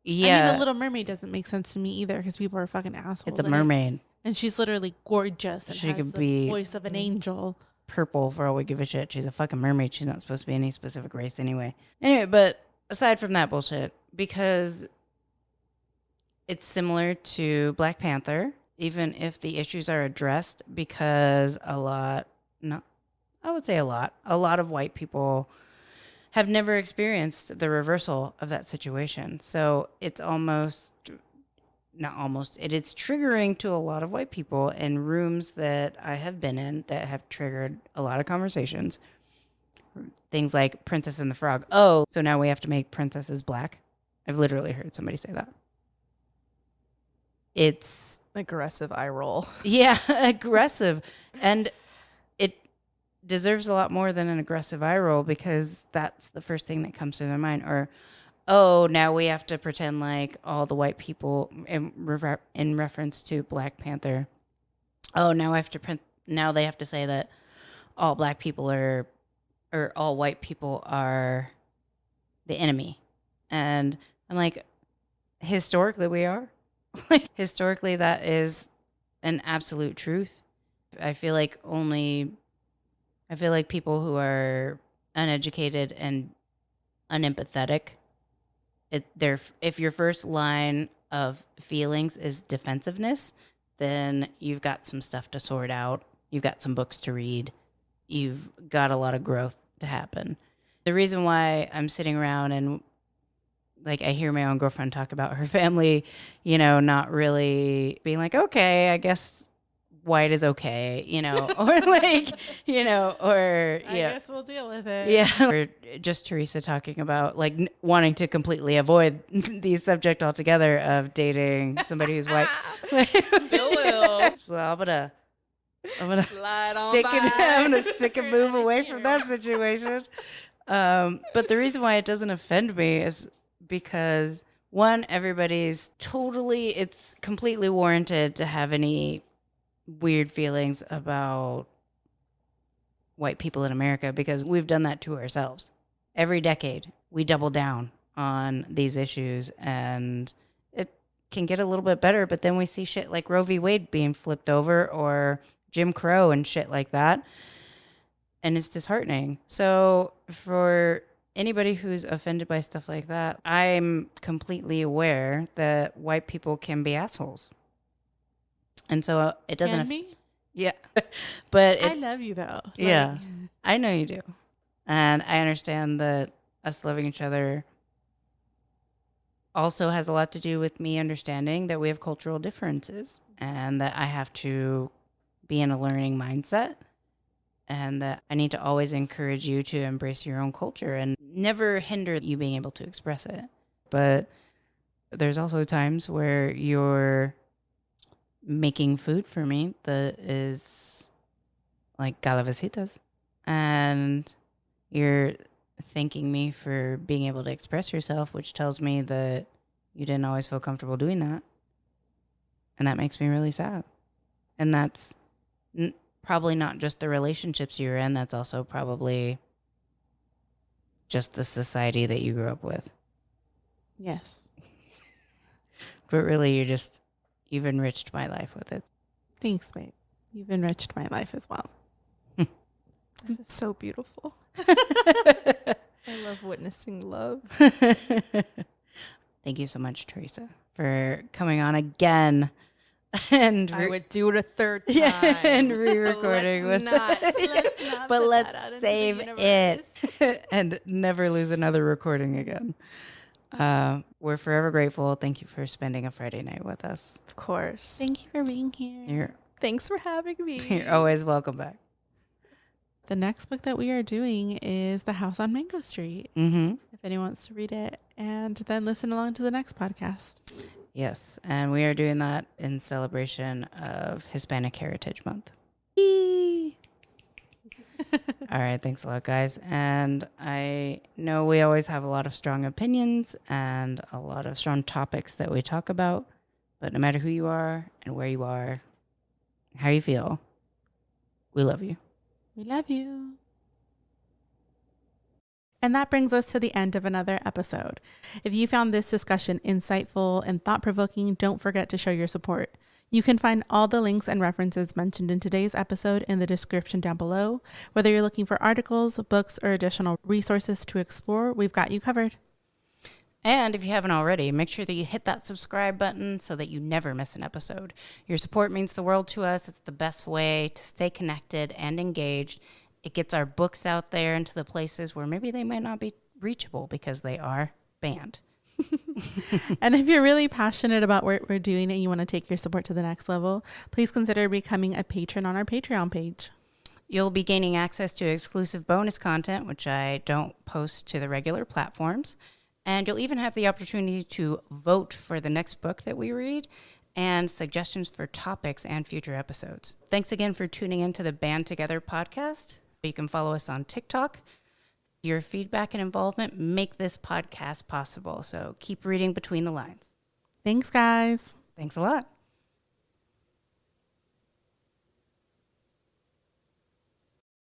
Yeah. I mean, The Little Mermaid doesn't make sense to me either because people are fucking assholes. It's a mermaid. And she's literally gorgeous and She has could the be voice of an angel. Purple for all we give a shit. She's a fucking mermaid. She's not supposed to be any specific race anyway. Anyway, but aside from that bullshit, because it's similar to Black Panther, even if the issues are addressed, because a lot of white people have never experienced the reversal of that situation. So it's it is triggering to a lot of white people in rooms that I have been in that have triggered a lot of conversations. Things like Princess and the Frog. Oh, so now we have to make princesses black? I've literally heard somebody say that. It's aggressive eye roll. Yeah, aggressive. And it deserves a lot more than an aggressive eye roll because that's the first thing that comes to their mind. Or, oh, now we have to pretend like all the white people in reference to Black Panther. Oh, now they have to say that all black people or all white people are the enemy. And I'm like, historically we are. Like, historically that is an absolute truth. I feel like people who are uneducated and unempathetic, if your first line of feelings is defensiveness, then you've got some stuff to sort out. You've got some books to read. You've got a lot of growth to happen. The reason why I'm sitting around and like I hear my own girlfriend talk about her family, not really being like, okay, I guess white is okay, or like, or I guess we'll deal with it. Yeah. Or just Theresa talking about like wanting to completely avoid the subject altogether of dating somebody who's white. Still will. So I'm gonna stick and move away from that situation. But the reason why it doesn't offend me is because one, it's completely warranted to have any weird feelings about white people in America because we've done that to ourselves. Every decade, we double down on these issues and it can get a little bit better, but then we see shit like Roe v. Wade being flipped over or Jim Crow and shit like that. And it's disheartening. So for anybody who's offended by stuff like that, I'm completely aware that white people can be assholes. And so it doesn't... Can be? Yeah. But I love you though. Yeah. I know you do. And I understand that us loving each other also has a lot to do with me understanding that we have cultural differences and that I have to be in a learning mindset and that I need to always encourage you to embrace your own culture and never hinder you being able to express it. But there's also times where you're making food for me that is like calavecitas and you're thanking me for being able to express yourself, which tells me that you didn't always feel comfortable doing that. And that makes me really sad. And that's probably not just the relationships you're in. That's also probably just the society that you grew up with. Yes. But really, you've enriched my life with it. Thanks, babe. You've enriched my life as well. This is so beautiful. I love witnessing love. Thank you so much, Theresa, for coming on again. And I would do it a third time. and re-recording with but let's save it and never lose another recording again. We're forever grateful. Thank you for spending a Friday night with us. Of course. Thank you for being here. Thanks for having me. You're always welcome back. The next book that we are doing is The House on Mango Street. Mm-hmm. If anyone wants to read it, and then listen along to the next podcast. Yes, and we are doing that in celebration of Hispanic Heritage Month. All right, thanks a lot, guys. And I know we always have a lot of strong opinions and a lot of strong topics that we talk about, but no matter who you are and where you are, how you feel, we love you. We love you. And that brings us to the end of another episode. If you found this discussion insightful and thought-provoking, don't forget to show your support. You can find all the links and references mentioned in today's episode in the description down below. Whether you're looking for articles, books, or additional resources to explore, we've got you covered. And if you haven't already, make sure that you hit that subscribe button so that you never miss an episode. Your support means the world to us. It's the best way to stay connected and engaged. It gets our books out there into the places where maybe they might not be reachable because they are banned. And if you're really passionate about what we're doing and you want to take your support to the next level, please consider becoming a patron on our Patreon page. You'll be gaining access to exclusive bonus content, which I don't post to the regular platforms. And you'll even have the opportunity to vote for the next book that we read and suggestions for topics and future episodes. Thanks again for tuning into the Band Together podcast. You can follow us on TikTok. Your feedback and involvement make this podcast possible. So keep reading between the lines. Thanks, guys. Thanks a lot.